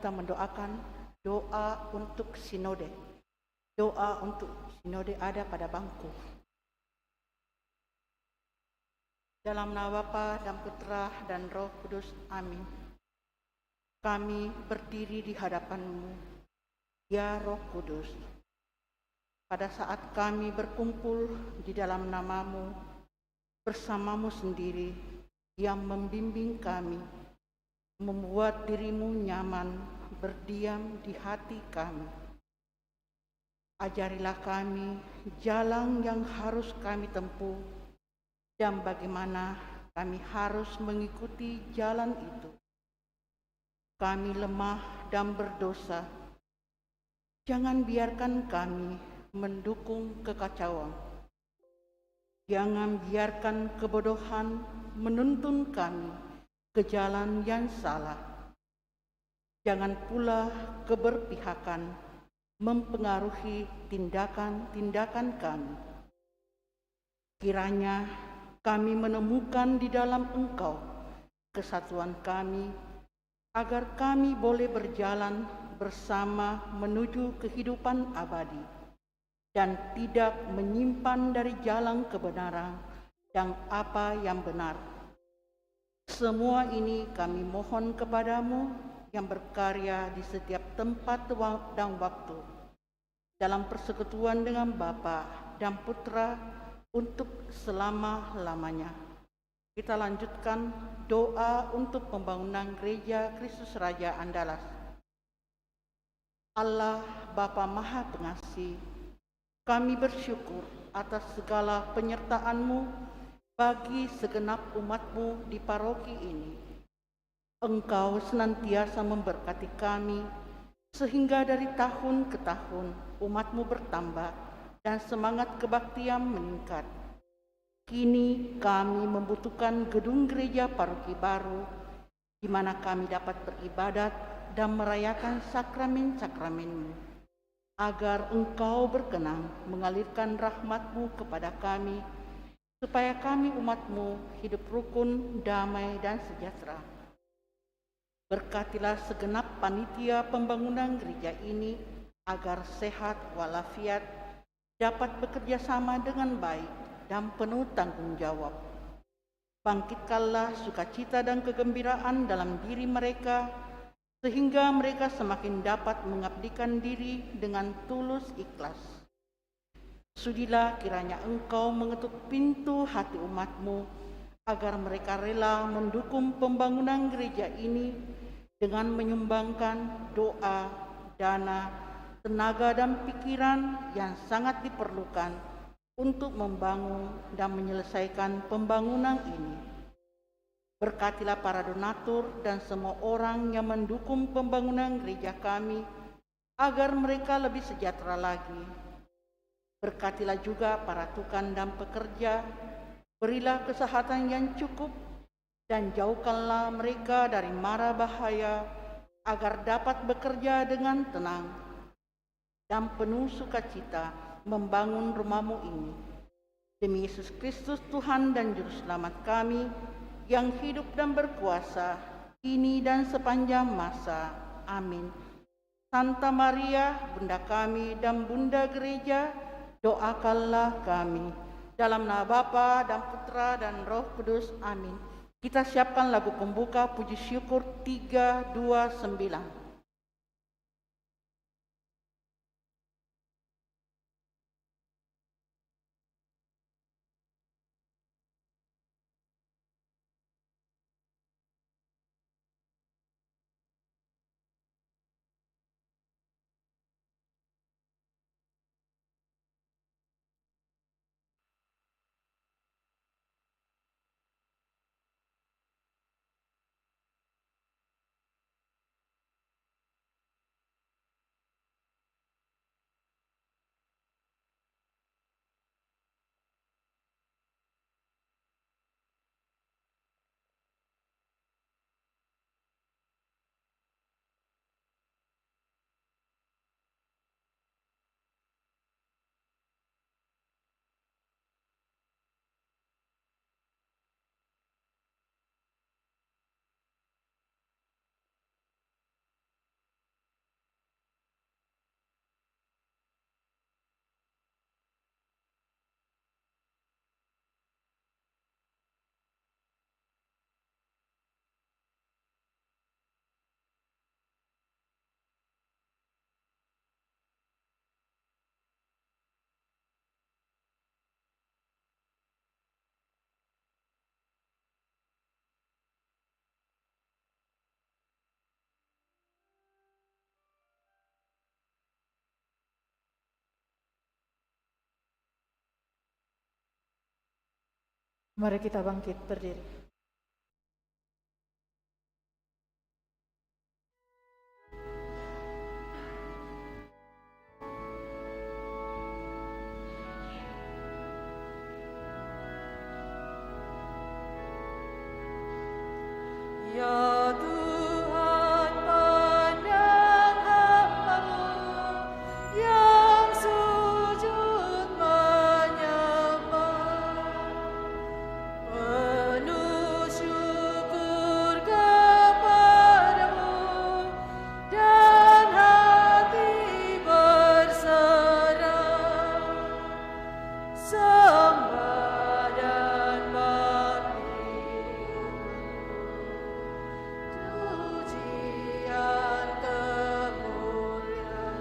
Kita mendoakan doa untuk sinode. Doa untuk sinode ada pada bangku. Dalam nama Bapa dan Putra dan Roh Kudus. Amin. Kami berdiri di hadapan-Mu, ya Roh Kudus. Pada saat kami berkumpul di dalam nama-Mu, bersama-Mu sendiri yang membimbing kami, membuat diri-Mu nyaman berdiam di hati kami. Ajarilah kami jalan yang harus kami tempuh dan bagaimana kami harus mengikuti jalan itu. Kami lemah dan berdosa. Jangan biarkan kami mendukung kekacauan. Jangan biarkan kebodohan menuntun kami ke jalan yang salah. Jangan pula keberpihakan mempengaruhi tindakan-tindakan kami. Kiranya kami menemukan di dalam Engkau kesatuan kami, agar kami boleh berjalan bersama menuju kehidupan abadi dan tidak menyimpan dari jalan kebenaran dan apa yang benar. Semua ini kami mohon kepadamu yang berkarya di setiap tempat dan waktu, dalam persekutuan dengan Bapa dan Putra untuk selama-lamanya. Kita lanjutkan doa untuk pembangunan Gereja Kristus Raja Andalas. Allah Bapa Maha Pengasih, kami bersyukur atas segala penyertaan-Mu bagi segenap umat-Mu di paroki ini. Engkau senantiasa memberkati kami, sehingga dari tahun ke tahun umat-Mu bertambah dan semangat kebaktian meningkat. Kini kami membutuhkan gedung gereja paroki baru, di mana kami dapat beribadat dan merayakan sakramen-sakramen-Mu, agar Engkau berkenan mengalirkan rahmat-Mu kepada kami, supaya kami umat-Mu hidup rukun, damai, dan sejahtera. Berkatilah segenap panitia pembangunan gereja ini, agar sehat walafiat, dapat bekerja sama dengan baik dan penuh tanggung jawab. Bangkitkanlah sukacita dan kegembiraan dalam diri mereka, sehingga mereka semakin dapat mengabdikan diri dengan tulus ikhlas. Sudilah kiranya Engkau mengetuk pintu hati umat-Mu, agar mereka rela mendukung pembangunan gereja ini dengan menyumbangkan doa, dana, tenaga dan pikiran yang sangat diperlukan untuk membangun dan menyelesaikan pembangunan ini. Berkatilah para donatur dan semua orang yang mendukung pembangunan gereja kami, agar mereka lebih sejahtera lagi. Berkatilah juga para tukang dan pekerja, berilah kesehatan yang cukup, dan jauhkanlah mereka dari mara bahaya, agar dapat bekerja dengan tenang dan penuh sukacita membangun rumah-Mu ini. Demi Yesus Kristus Tuhan dan Juru Selamat kami, yang hidup dan berkuasa, kini dan sepanjang masa. Amin. Santa Maria, Bunda kami dan Bunda Gereja, doakanlah kami. Dalam nama Bapa dan Putra dan Roh Kudus. Amin. Kita siapkan lagu pembuka puji syukur 329. Mari kita bangkit berdiri. Ya Tuhan, pandang hamba-Mu yang sujud menyembah, penuh syukur kepada-Mu dan hati berserah, sembah dan bakti. Pujian kemuliaan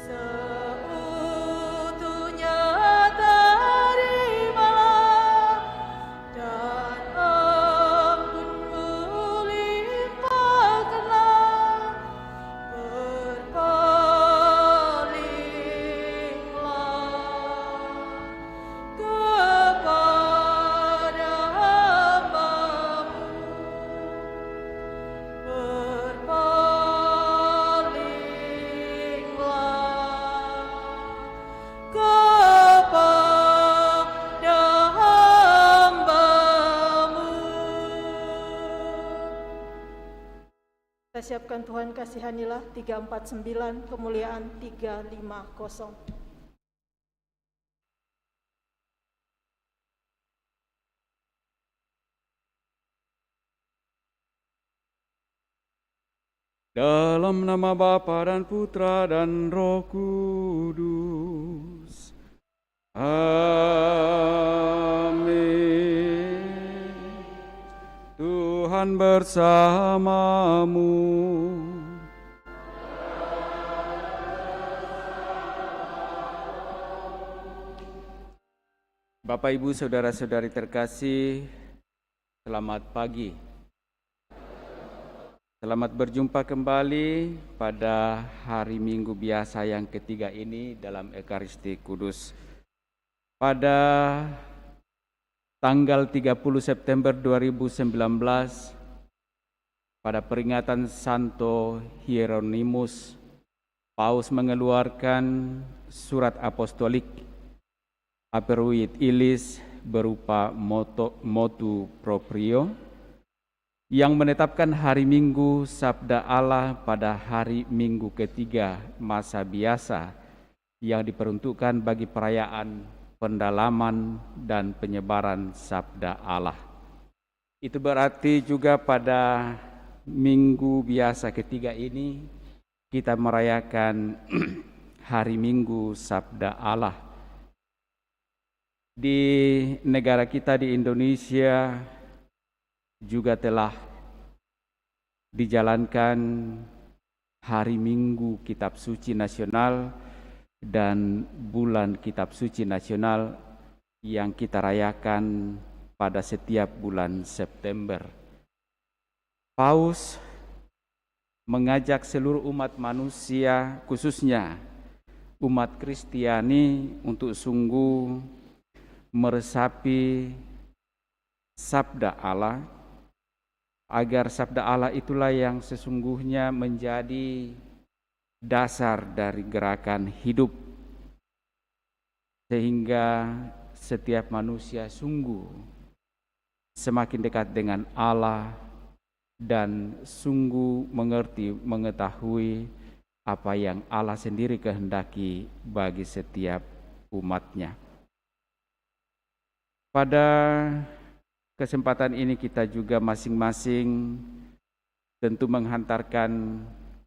seutuhnya terimalah, dan ampun-Mu limpahkanlah, berpalinglah kepada hamba-Mu, berpalinglah kepada hamba-Mu. Kita siapkan Tuhan kasihanilah 349, kemuliaan 350. Dalam nama Bapa dan Putra dan Roh Kudus. Amin. Tuhan bersamamu. Bapak, Ibu, Saudara-saudari terkasih, selamat pagi. Selamat berjumpa kembali pada hari Minggu biasa yang ketiga ini dalam Ekaristi Kudus. Pada tanggal 30 September 2019, pada peringatan Santo Hieronymus, Paus mengeluarkan surat apostolik Aperuit Illis berupa motu proprio yang menetapkan hari Minggu Sabda Allah pada hari Minggu ketiga masa biasa yang diperuntukkan bagi perayaan pendalaman dan penyebaran Sabda Allah. Itu berarti juga pada Minggu biasa ketiga ini kita merayakan hari Minggu Sabda Allah. Di negara kita di Indonesia juga telah dijalankan Hari Minggu Kitab Suci Nasional dan Bulan Kitab Suci Nasional yang kita rayakan pada setiap bulan September. Paus mengajak seluruh umat manusia, khususnya umat Kristiani, untuk sungguh meresapi Sabda Allah, agar Sabda Allah itulah yang sesungguhnya menjadi dasar dari gerakan hidup, sehingga setiap manusia sungguh semakin dekat dengan Allah dan sungguh mengetahui apa yang Allah sendiri kehendaki bagi setiap umatnya. Pada kesempatan ini kita juga masing-masing tentu menghantarkan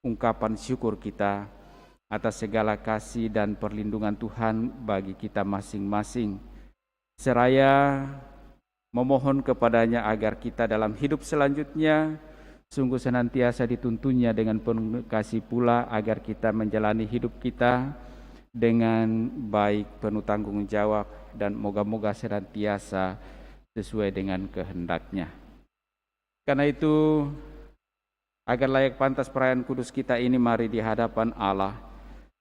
ungkapan syukur kita atas segala kasih dan perlindungan Tuhan bagi kita masing-masing, seraya memohon kepadanya agar kita dalam hidup selanjutnya sungguh senantiasa dituntunnya dengan penuh kasih pula, agar kita menjalani hidup kita dengan baik, penuh tanggung jawab, dan moga-moga senantiasa sesuai dengan kehendak-Nya. Karena itu, agar layak pantas perayaan kudus kita ini, mari di hadapan Allah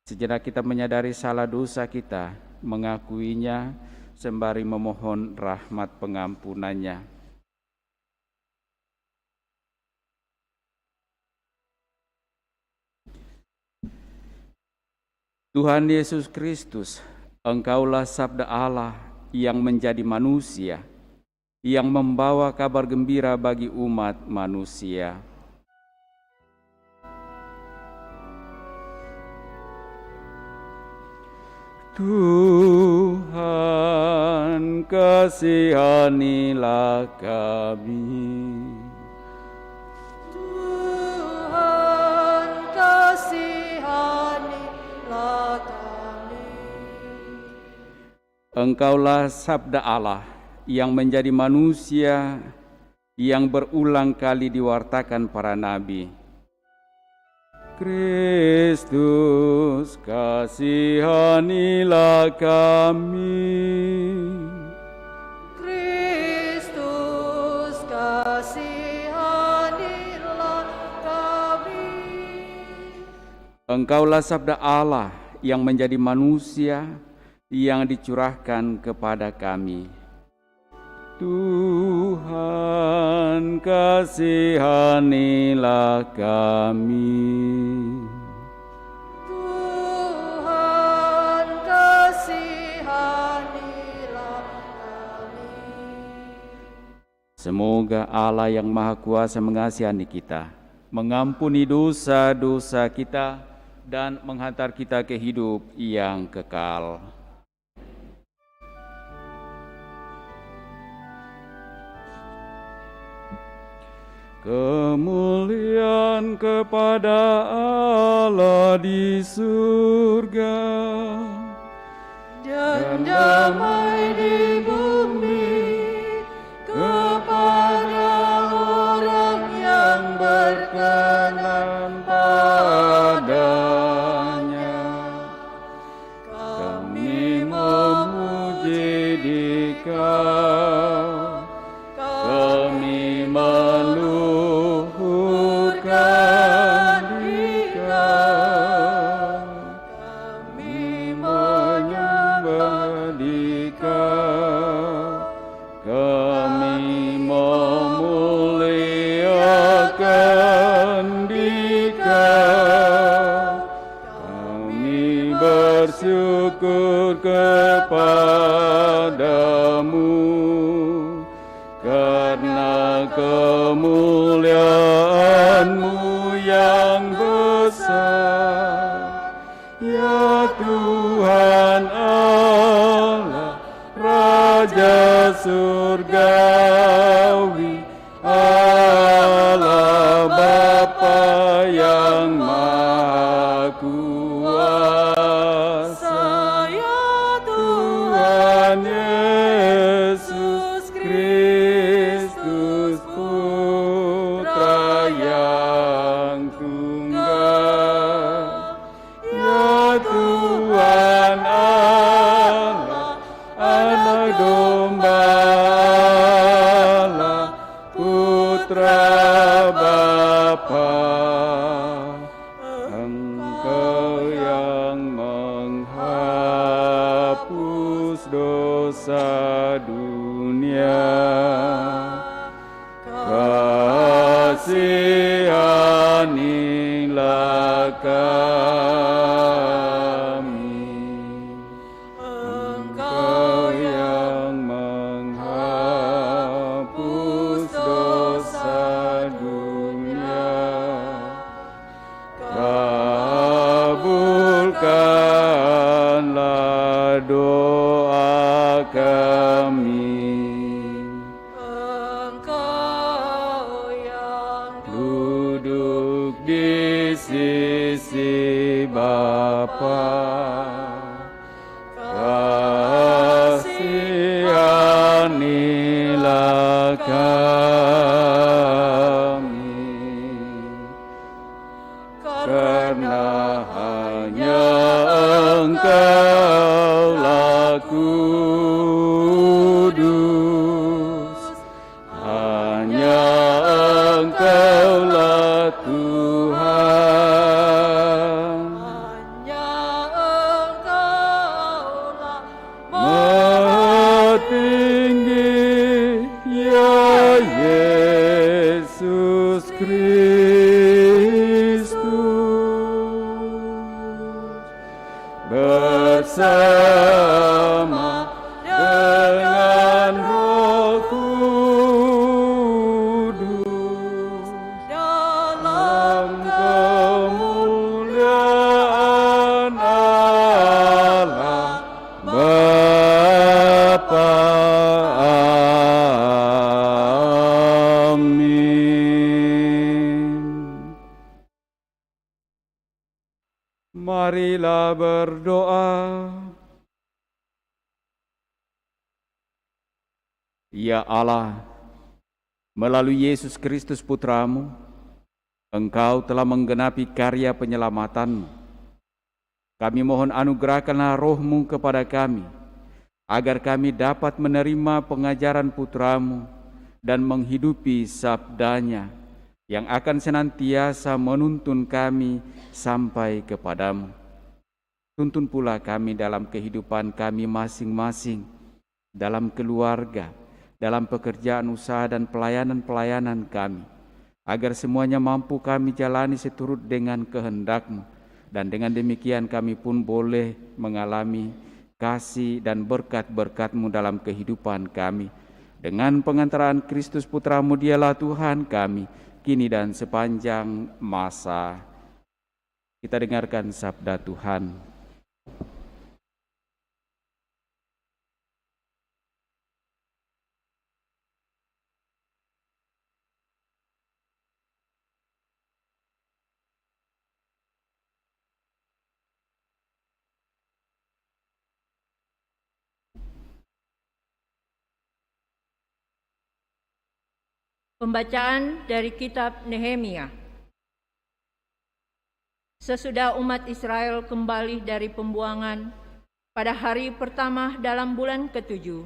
sejenak kita menyadari salah dosa kita, mengakuinya, sembari memohon rahmat pengampunannya. Tuhan Yesus Kristus, Engkaulah sabda Allah yang menjadi manusia, yang membawa kabar gembira bagi umat manusia. Tuhan, kasihanilah kami. Tuhan, kasihanilah kami. Engkaulah sabda Allah yang menjadi manusia, yang berulang kali diwartakan para nabi. Kristus, kasihanilah kami. Kristus, kasihanilah kami. Engkaulah sabda Allah yang menjadi manusia, yang dicurahkan kepada kami. Tuhan, kasihanilah kami. Tuhan, kasihanilah kami. Semoga Allah yang Maha Kuasa mengasihani kita, mengampuni dosa-dosa kita, dan menghantar kita ke hidup yang kekal. Kemuliaan kepada Allah di surga Dan damai di bumi kepada orang yang berkenan padanya. Kami memuji Dikau, kami meluhurkan Dikau, kami menyembah Dikau, kami memuliakan Dikau, kami bersyukur kepadamu karena kemuliaan-Mu yang besar, ya Tuhan Allah, Raja surgawi, Allah Bapa yang Maha Kuasa, Ya Tuhan Yesus Kristus, Putra yang tunggal, ya Tuhan Allah, Anak Domba Allah, Putra Bapa. Engkau yang menghapus dosa dunia, kasihanilah kami. Engkau yang menghapus dosa dunia, kabulkanlah doa kami. Engkau yang Duduk di sisi Bapa, kasihanilah kami. Karena hanya Engkaulah kudus, hanya Engkaulah Tuhan, hanya Engkaulah Marilah berdoa. Ya Allah, melalui Yesus Kristus Putramu, Engkau telah menggenapi karya penyelamatanmu. Kami mohon anugerahkanlah roh-Mu kepada kami, agar kami dapat menerima pengajaran Putramu dan menghidupi sabdanya yang akan senantiasa menuntun kami sampai kepadamu. Tuntun pula kami dalam kehidupan kami masing-masing, dalam keluarga, dalam pekerjaan usaha dan pelayanan-pelayanan kami, agar semuanya mampu kami jalani seturut dengan kehendak-Mu, dan dengan demikian kami pun boleh mengalami kasih dan berkat-berkat-Mu dalam kehidupan kami. Dengan pengantaran Kristus Putra-Mu, Dialah Tuhan kami, kini dan sepanjang masa. Kita dengarkan sabda Tuhan. Pembacaan dari kitab Nehemia. Sesudah umat Israel kembali dari pembuangan, pada hari pertama dalam bulan ke-7,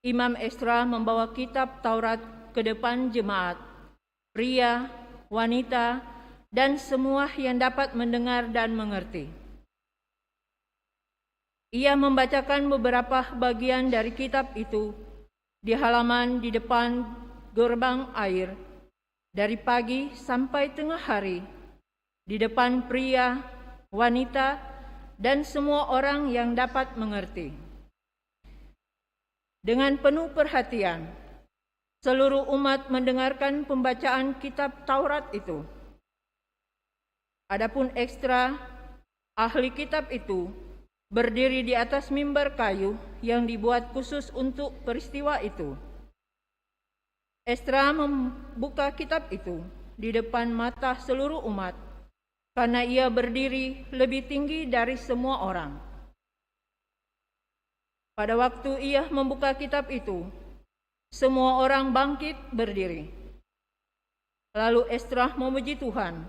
Imam Esra membawa kitab Taurat ke depan jemaat, pria, wanita, dan semua yang dapat mendengar dan mengerti. Ia membacakan beberapa bagian dari kitab itu di halaman di depan gerbang air, dari pagi sampai tengah hari, di depan pria, wanita, dan semua orang yang dapat mengerti. Dengan penuh perhatian, seluruh umat mendengarkan pembacaan kitab Taurat itu. Adapun Esra, ahli kitab itu, berdiri di atas mimbar kayu yang dibuat khusus untuk peristiwa itu. Esra membuka kitab itu di depan mata seluruh umat, karena ia berdiri lebih tinggi dari semua orang. Pada waktu ia membuka kitab itu, semua orang bangkit berdiri. Lalu Esra memuji Tuhan,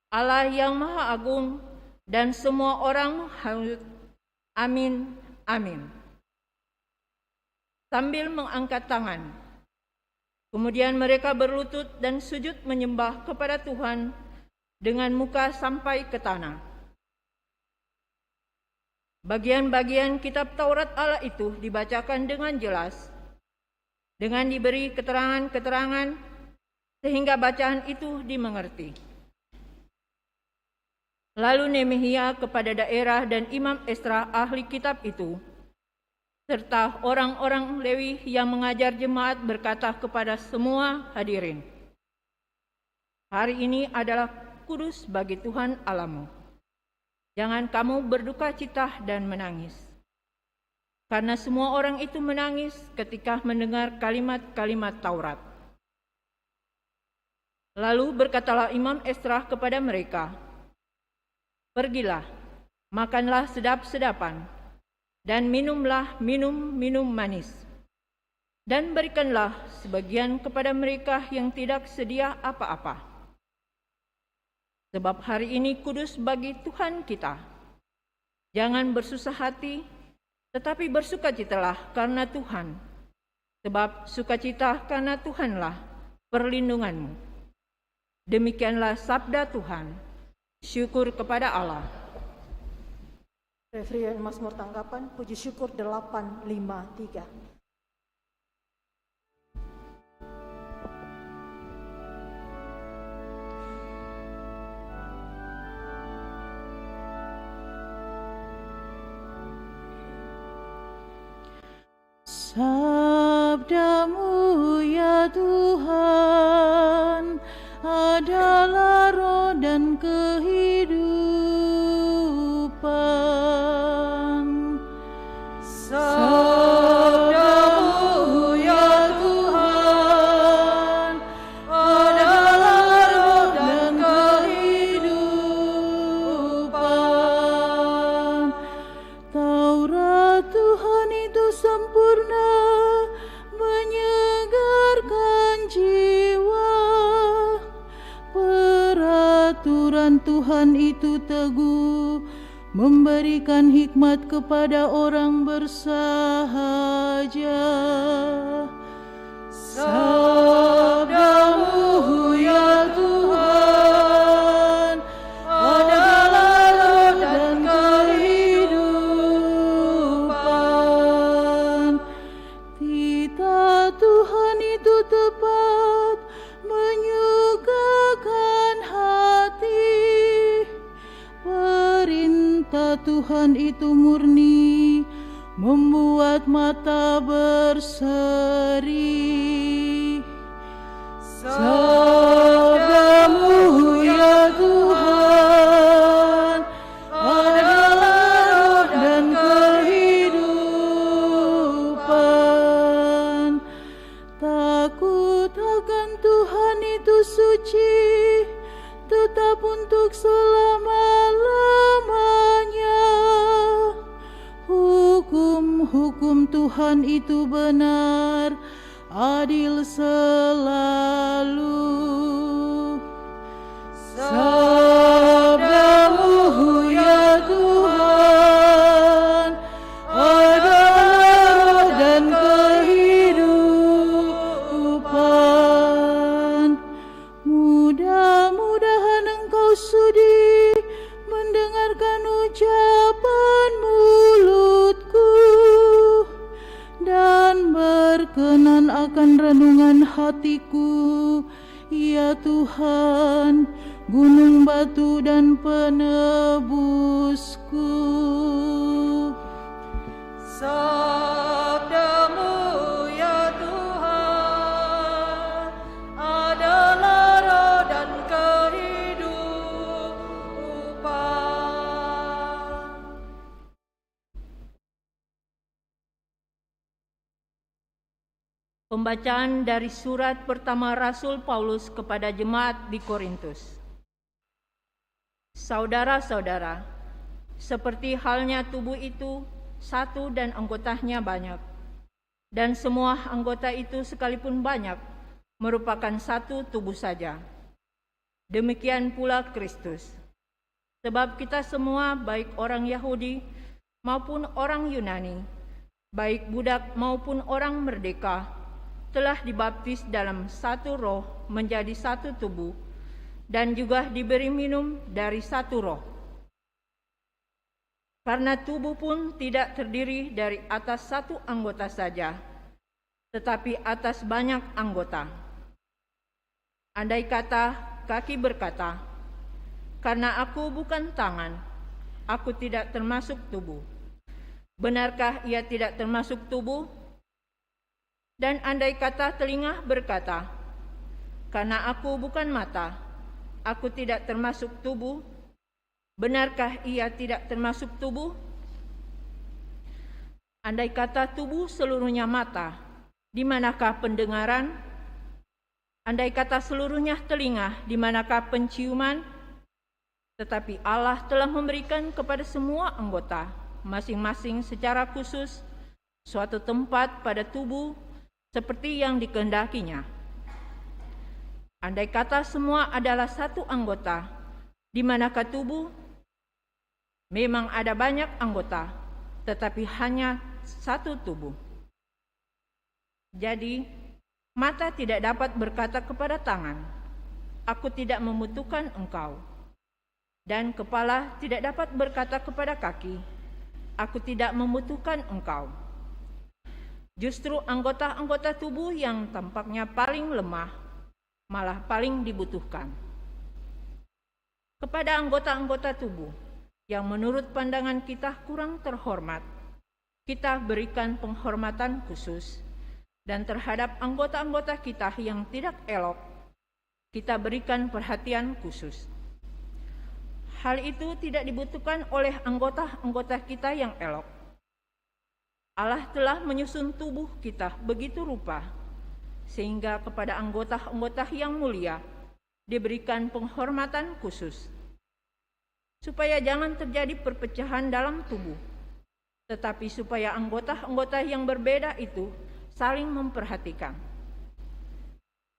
Allah yang Maha Agung, dan semua orang menghayat, amin, amin, sambil mengangkat tangan. Kemudian mereka berlutut dan sujud menyembah kepada Tuhan dengan muka sampai ke tanah. Bagian-bagian kitab Taurat Allah itu dibacakan dengan jelas, dengan diberi keterangan-keterangan, sehingga bacaan itu dimengerti. Lalu Nehemia kepada daerah dan Imam Esra ahli kitab itu, serta orang-orang Lewi yang mengajar jemaat berkata kepada semua hadirin, hari ini adalah kudus bagi Tuhan Allahmu. Jangan kamu berduka cita dan menangis. Karena semua orang itu menangis ketika mendengar kalimat-kalimat Taurat. Lalu berkatalah Imam Esra kepada mereka, pergilah, makanlah sedap-sedapan, dan minumlah minum manis. Dan berikanlah sebagian kepada mereka yang tidak sedia apa-apa. Sebab hari ini kudus bagi Tuhan kita. Jangan bersusah hati, tetapi bersukacitalah karena Tuhan. Sebab sukacita karena Tuhanlah perlindunganmu. Demikianlah sabda Tuhan. Syukur kepada Allah. Referian Mazmur tanggapan, puji syukur 853. Sabdamu ya Tuhan adalah roh dan kehidupan. Sabdamu ya Tuhan adalah roh dan kehidupan. aturan Tuhan itu teguh, memberikan hikmat kepada orang bersahaja. Sabda-Mu ya Tuhan adalah roh dan kehidupan. Titah Tuhan itu tepat, menyukakan hati. Perintah Tuhan itu murni, membuat mata berseri. Sabda-Mu ya Tuhan adalah roh dan kehidupan. Takut akan Tuhan itu suci, tetap untuk selama-lamanya. Hukum-hukum Tuhan itu benar, adil selalu. Sabda-Mu ya Tuhan adalah roh dan kehidupan. Mudah-mudahan engkau sudi mendengarkan ucapan mulutku dan berkenan akan renungan hatiku, ya Tuhan, gunung batu dan penebusku. Sabda-Mu ya Tuhan adalah roh dan kehidupan. Pembacaan dari surat pertama Rasul Paulus kepada jemaat di Korintus. Saudara-saudara, seperti halnya tubuh itu satu dan anggotanya banyak, dan semua anggota itu sekalipun banyak merupakan satu tubuh saja. Demikian pula Kristus. Sebab kita semua, baik orang Yahudi maupun orang Yunani, baik budak maupun orang merdeka, telah dibaptis dalam satu roh menjadi satu tubuh, dan juga diberi minum dari satu roh. Karena tubuh pun tidak terdiri dari atas satu anggota saja, tetapi atas banyak anggota. Andai kata kaki berkata, "Karena aku bukan tangan, aku tidak termasuk tubuh." Benarkah ia tidak termasuk tubuh? Dan andai kata telinga berkata, "Karena aku bukan mata, aku tidak termasuk tubuh." Benarkah ia tidak termasuk tubuh? Andai kata tubuh seluruhnya mata, di manakah pendengaran? Andai kata seluruhnya telinga, di manakah penciuman? Tetapi Allah telah memberikan kepada semua anggota, masing-masing secara khusus, suatu tempat pada tubuh seperti yang dikehendakinya. Andai kata semua adalah satu anggota, di manakah tubuh? Memang ada banyak anggota, tetapi hanya satu tubuh. Jadi, mata tidak dapat berkata kepada tangan, "Aku tidak membutuhkan engkau." Dan kepala tidak dapat berkata kepada kaki, "Aku tidak membutuhkan engkau." Justru anggota-anggota tubuh yang tampaknya paling lemah, malah paling dibutuhkan. Kepada anggota-anggota tubuh yang menurut pandangan kita kurang terhormat, kita berikan penghormatan khusus, dan terhadap anggota-anggota kita yang tidak elok, kita berikan perhatian khusus. Hal itu tidak dibutuhkan oleh anggota-anggota kita yang elok. Allah telah menyusun tubuh kita begitu rupa, sehingga kepada anggota-anggota yang mulia diberikan penghormatan khusus, supaya jangan terjadi perpecahan dalam tubuh, tetapi supaya anggota-anggota yang berbeda itu saling memperhatikan.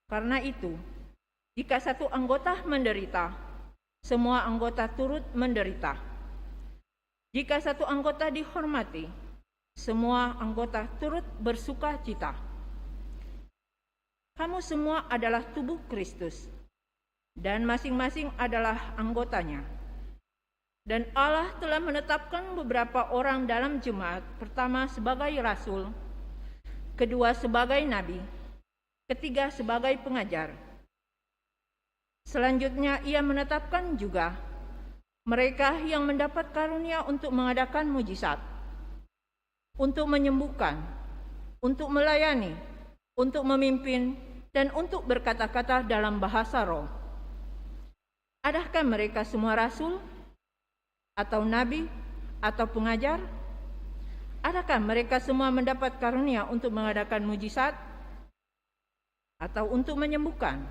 Karena itu, jika satu anggota menderita, semua anggota turut menderita. Jika satu anggota dihormati, semua anggota turut bersuka cita. Kamu semua adalah tubuh Kristus, dan masing-masing adalah anggotanya. Dan Allah telah menetapkan beberapa orang dalam jemaat, pertama sebagai rasul, kedua sebagai nabi, ketiga sebagai pengajar. Selanjutnya ia menetapkan juga mereka yang mendapat karunia untuk mengadakan mujizat, untuk menyembuhkan, untuk melayani, untuk memimpin, dan untuk berkata-kata dalam bahasa roh. Adakah mereka semua rasul, atau nabi, atau pengajar? Adakah mereka semua mendapat karunia untuk mengadakan mujizat, atau untuk menyembuhkan,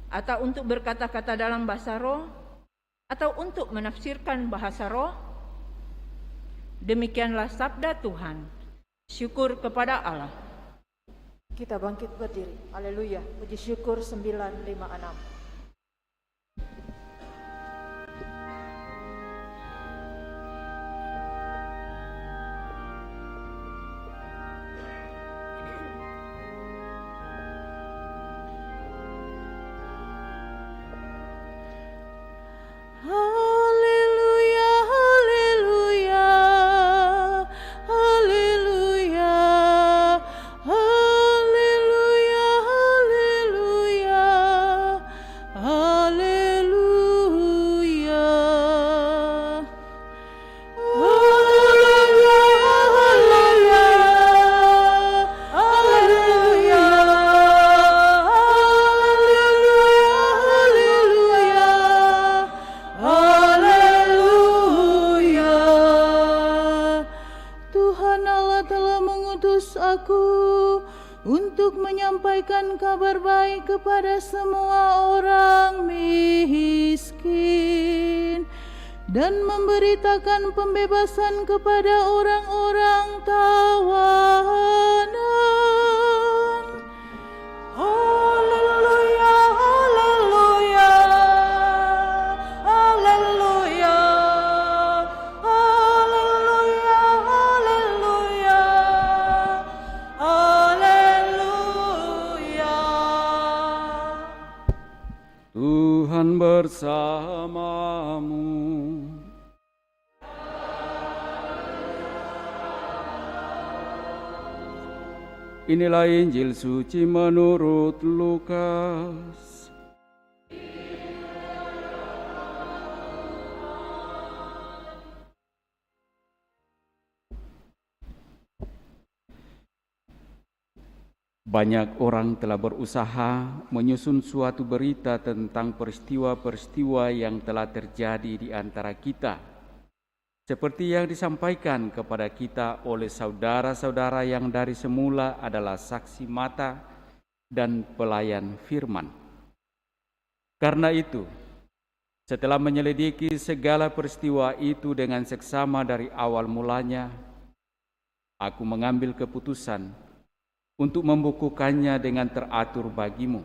atau untuk berkata-kata dalam bahasa roh, atau untuk menafsirkan bahasa roh? Demikianlah sabda Tuhan. Syukur kepada Allah. Kita bangkit berdiri. Haleluya. Puji syukur 956. Haleluya, haleluya, haleluya, haleluya, haleluya, haleluya. Tuhan Allah telah mengutus aku untuk menyampaikan kabar baik kepada semua orang miskin dan memberitakan pembebasan kepada orang-orang tawanan. Haleluya, haleluya, haleluya, haleluya, haleluya, haleluya. Tuhan bersamamu. Inilah Injil suci menurut Lukas. Banyak orang telah berusaha menyusun suatu berita tentang peristiwa-peristiwa yang telah terjadi di antara kita, seperti yang disampaikan kepada kita oleh saudara-saudara yang dari semula adalah saksi mata dan pelayan firman. Karena itu, setelah menyelidiki segala peristiwa itu dengan seksama dari awal mulanya, aku mengambil keputusan untuk membukukannya dengan teratur bagimu.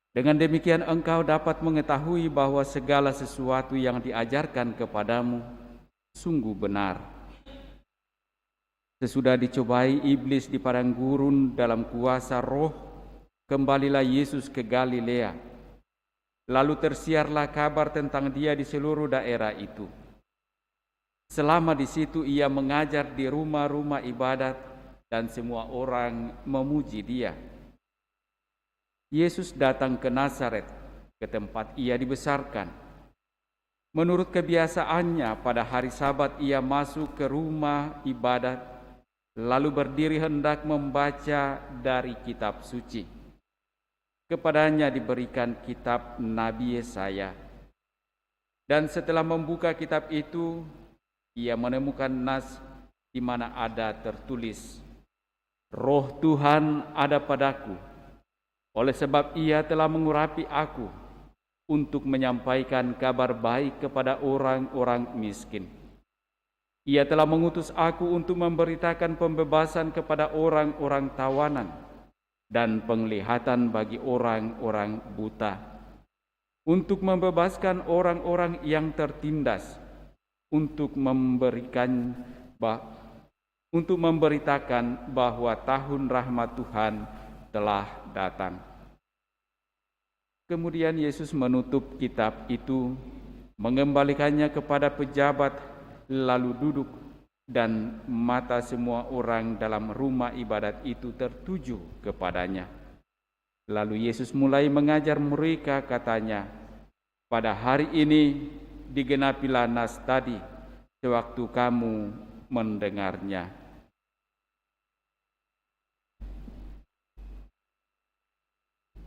Dengan demikian engkau dapat mengetahui bahwa segala sesuatu yang diajarkan kepadamu sungguh benar. Sesudah dicobai iblis di padang gurun dalam kuasa roh, kembalilah Yesus ke Galilea. Lalu tersiarlah kabar tentang dia di seluruh daerah itu. Selama di situ ia mengajar di rumah-rumah ibadat dan semua orang memuji dia. Yesus datang ke Nazaret, ke tempat ia dibesarkan. Menurut kebiasaannya, pada hari Sabat ia masuk ke rumah ibadat, lalu berdiri hendak membaca dari kitab suci. Kepadanya diberikan kitab Nabi Yesaya. Dan setelah membuka kitab itu, ia menemukan nas di mana ada tertulis, Roh Tuhan ada padaku, oleh sebab ia telah mengurapi aku untuk menyampaikan kabar baik kepada orang-orang miskin. Ia telah mengutus aku untuk memberitakan pembebasan kepada orang-orang tawanan dan penglihatan bagi orang-orang buta, untuk membebaskan orang-orang yang tertindas, untuk memberitakan bahwa tahun rahmat Tuhan telah datang. Kemudian Yesus menutup kitab itu, mengembalikannya kepada pejabat, lalu duduk, dan mata semua orang dalam rumah ibadat itu tertuju kepadanya. Lalu Yesus mulai mengajar mereka, katanya, "Pada hari ini digenapilah nas tadi, sewaktu kamu mendengarnya."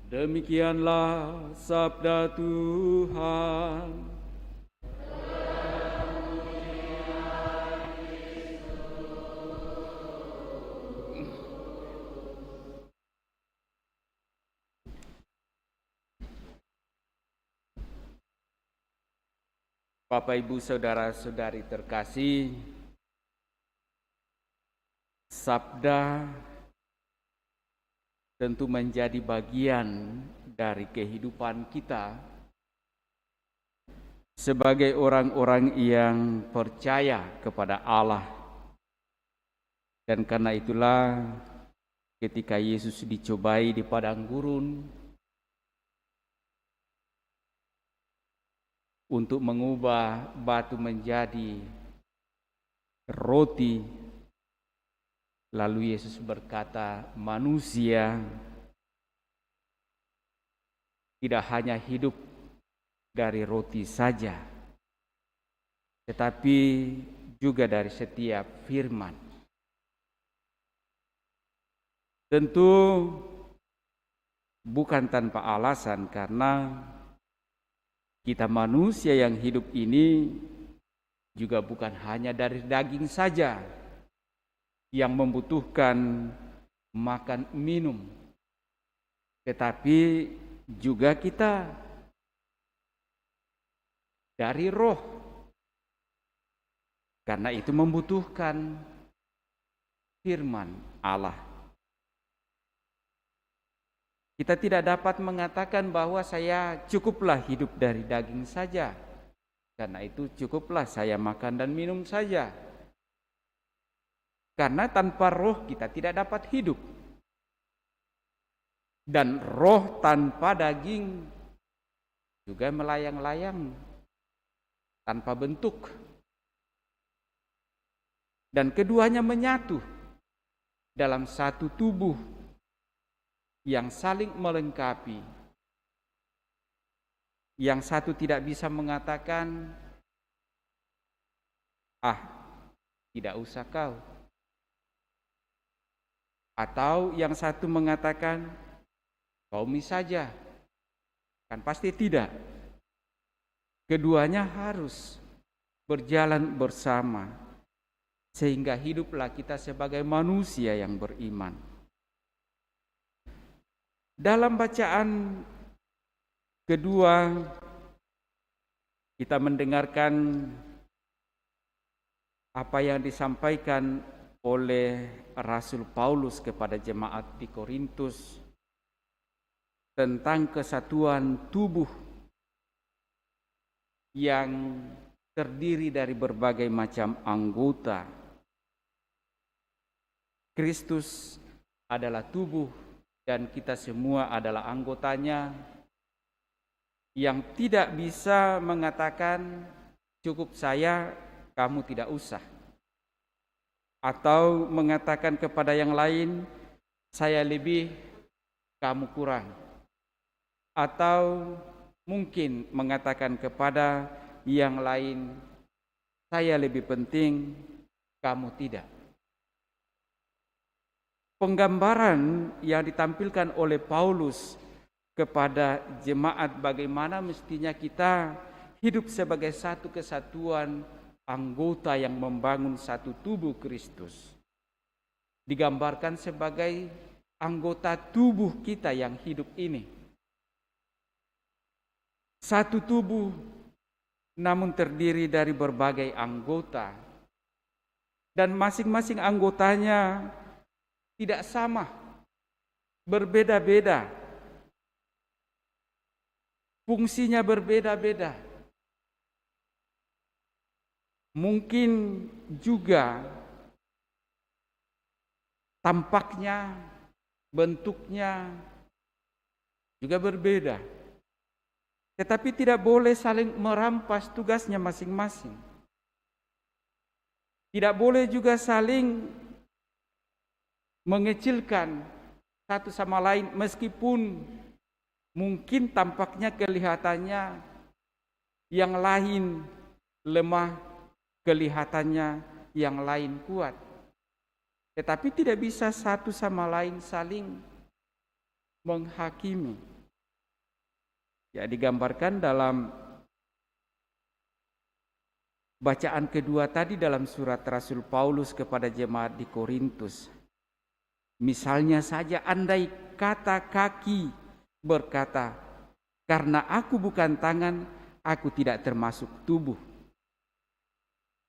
Demikianlah sabda Tuhan. Bapak, Ibu, Saudara-saudari terkasih, sabda tentu menjadi bagian dari kehidupan kita sebagai orang-orang yang percaya kepada Allah. Dan karena itulah ketika Yesus dicobai di padang gurun untuk mengubah batu menjadi roti, lalu Yesus berkata, manusia tidak hanya hidup dari roti saja, tetapi juga dari setiap firman. Tentu bukan tanpa alasan, karena kita manusia yang hidup ini juga bukan hanya dari daging saja yang membutuhkan makan minum, tetapi juga kita dari roh. Karena itu membutuhkan firman Allah. Kita tidak dapat mengatakan bahwa saya cukuplah hidup dari daging saja. Karena itu cukuplah saya makan dan minum saja. Karena tanpa roh kita tidak dapat hidup. Dan roh tanpa daging juga melayang-layang tanpa bentuk. Dan keduanya menyatu dalam satu tubuh yang saling melengkapi. Yang satu tidak bisa mengatakan, tidak usah kau. Atau yang satu mengatakan, kau saja. Kan pasti tidak. Keduanya harus berjalan bersama, sehingga hiduplah kita sebagai manusia yang beriman. Dalam bacaan kedua, kita mendengarkan apa yang disampaikan oleh Rasul Paulus kepada jemaat di Korintus tentang kesatuan tubuh yang terdiri dari berbagai macam anggota. Kristus adalah tubuh dan kita semua adalah anggotanya, yang tidak bisa mengatakan cukup saya, kamu tidak usah. Atau mengatakan kepada yang lain, saya lebih, kamu kurang. Atau mungkin mengatakan kepada yang lain, saya lebih penting, kamu tidak. Penggambaran yang ditampilkan oleh Paulus kepada jemaat bagaimana mestinya kita hidup sebagai satu kesatuan anggota yang membangun satu tubuh Kristus. Digambarkan sebagai anggota tubuh kita yang hidup ini. Satu tubuh namun terdiri dari berbagai anggota. Dan masing-masing anggotanya tidak sama, berbeda-beda. fungsinya berbeda-beda. Mungkin juga tampaknya, bentuknya juga berbeda. Tetapi tidak boleh saling merampas tugasnya masing-masing. Tidak boleh juga saling mengecilkan satu sama lain meskipun mungkin tampaknya kelihatannya yang lain lemah, kelihatannya yang lain kuat. Tetapi tidak bisa satu sama lain saling menghakimi. Ya, digambarkan dalam bacaan kedua tadi dalam surat Rasul Paulus kepada jemaat di Korintus. Misalnya saja andai kata kaki berkata, karena aku bukan tangan, aku tidak termasuk tubuh.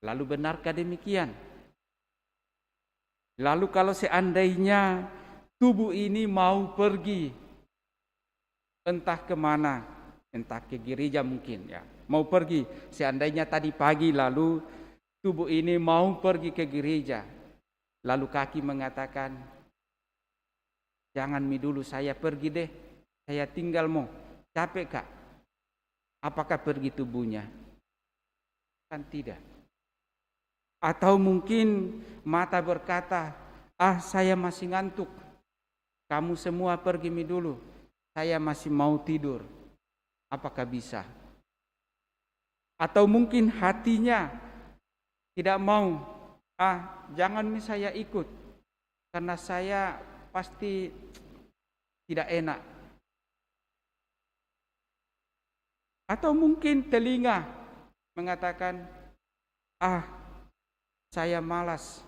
Lalu benarkah demikian? Lalu kalau seandainya tubuh ini mau pergi entah kemana, entah ke gereja mungkin ya, mau pergi. Seandainya tadi pagi lalu tubuh ini mau pergi ke gereja, lalu kaki mengatakan, jangan dulu, saya pergi deh, saya tinggal mau, capek kak. Apakah pergi tubuhnya? Kan tidak. Atau mungkin mata berkata, saya masih ngantuk, kamu semua pergi dulu, saya masih mau tidur. Apakah bisa? Atau mungkin hatinya tidak mau, jangan saya ikut, karena saya pasti tidak enak. Atau mungkin telinga mengatakan, saya malas,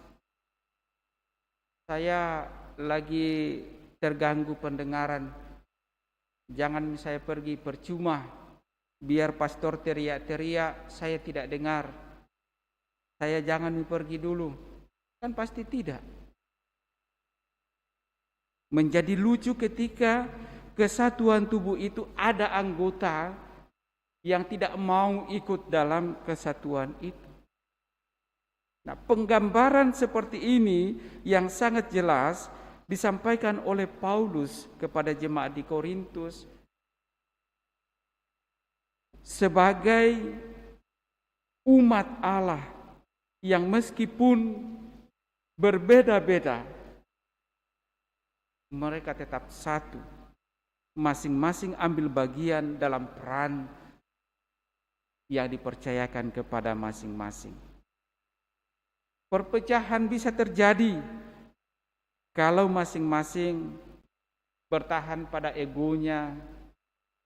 saya lagi terganggu pendengaran, jangan saya pergi, percuma, biar pastor teriak-teriak, saya tidak dengar, saya jangan pergi dulu. Kan pasti tidak. Menjadi lucu ketika kesatuan tubuh itu ada anggota yang tidak mau ikut dalam kesatuan itu. Nah, penggambaran seperti ini yang sangat jelas disampaikan oleh Paulus kepada jemaat di Korintus sebagai umat Allah yang meskipun berbeda-beda, mereka tetap satu, masing-masing ambil bagian dalam peran yang dipercayakan kepada masing-masing. Perpecahan bisa terjadi kalau masing-masing bertahan pada egonya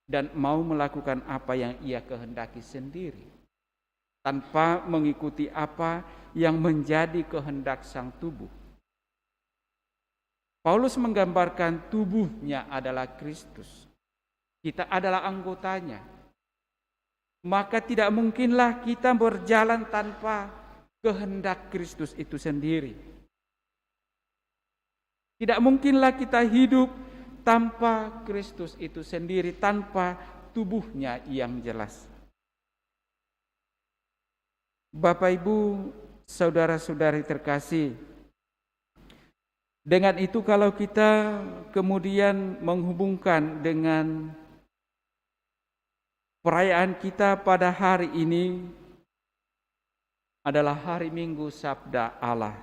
dan mau melakukan apa yang ia kehendaki sendiri, tanpa mengikuti apa yang menjadi kehendak sang tubuh. Paulus menggambarkan tubuhnya adalah Kristus. Kita adalah anggotanya. Maka tidak mungkinlah kita berjalan tanpa kehendak Kristus itu sendiri. Tidak mungkinlah kita hidup tanpa Kristus itu sendiri, tanpa tubuhnya yang jelas. Bapak, Ibu, saudara-saudari terkasih, dengan itu kalau kita kemudian menghubungkan dengan perayaan kita pada hari ini adalah hari Minggu Sabda Allah,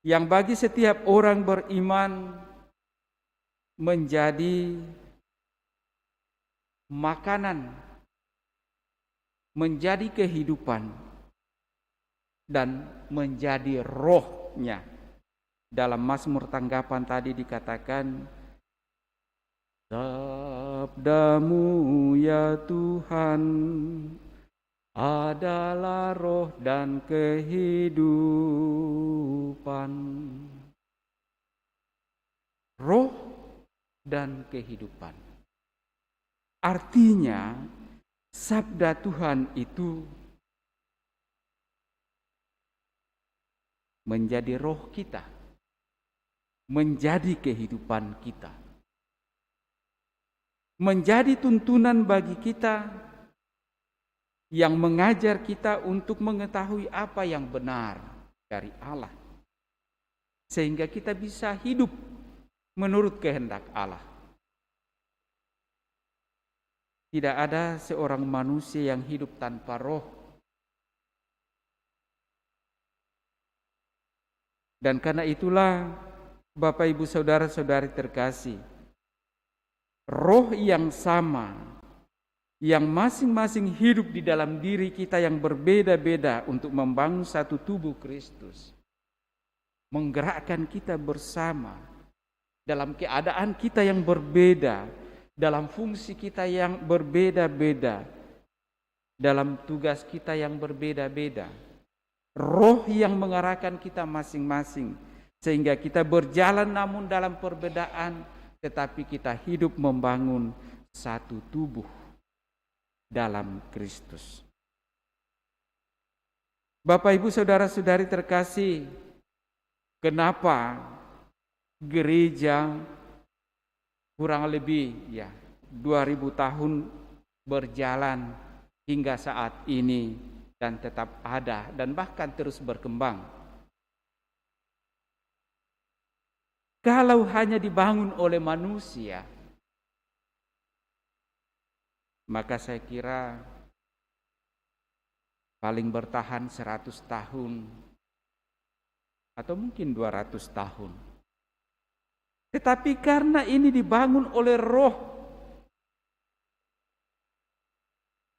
yang bagi setiap orang beriman menjadi makanan, menjadi kehidupan, dan menjadi rohnya. Dalam Mazmur tanggapan tadi dikatakan, sabdamu ya Tuhan adalah roh dan kehidupan. Roh dan kehidupan. Artinya, sabda Tuhan itu menjadi roh kita, menjadi kehidupan kita. menjadi tuntunan bagi kita, yang mengajar kita untuk mengetahui apa yang benar dari Allah, sehingga kita bisa hidup menurut kehendak Allah. Tidak ada seorang manusia yang hidup tanpa roh. Dan karena itulah, Bapak Ibu Saudara-saudari terkasih, roh yang sama, yang masing-masing hidup di dalam diri kita yang berbeda-beda untuk membangun satu tubuh Kristus, menggerakkan kita bersama dalam keadaan kita yang berbeda, dalam fungsi kita yang berbeda-beda, dalam tugas kita yang berbeda-beda. Roh yang mengarahkan kita masing-masing, sehingga kita berjalan namun dalam perbedaan, tetapi kita hidup membangun satu tubuh dalam Kristus. Bapak Ibu Saudara-saudari terkasih, kenapa gereja kurang lebih 2000 tahun berjalan hingga saat ini dan tetap ada dan bahkan terus berkembang? Kalau hanya dibangun oleh manusia, maka saya kira paling bertahan 100 tahun atau mungkin 200 tahun. Tetapi karena ini dibangun oleh roh,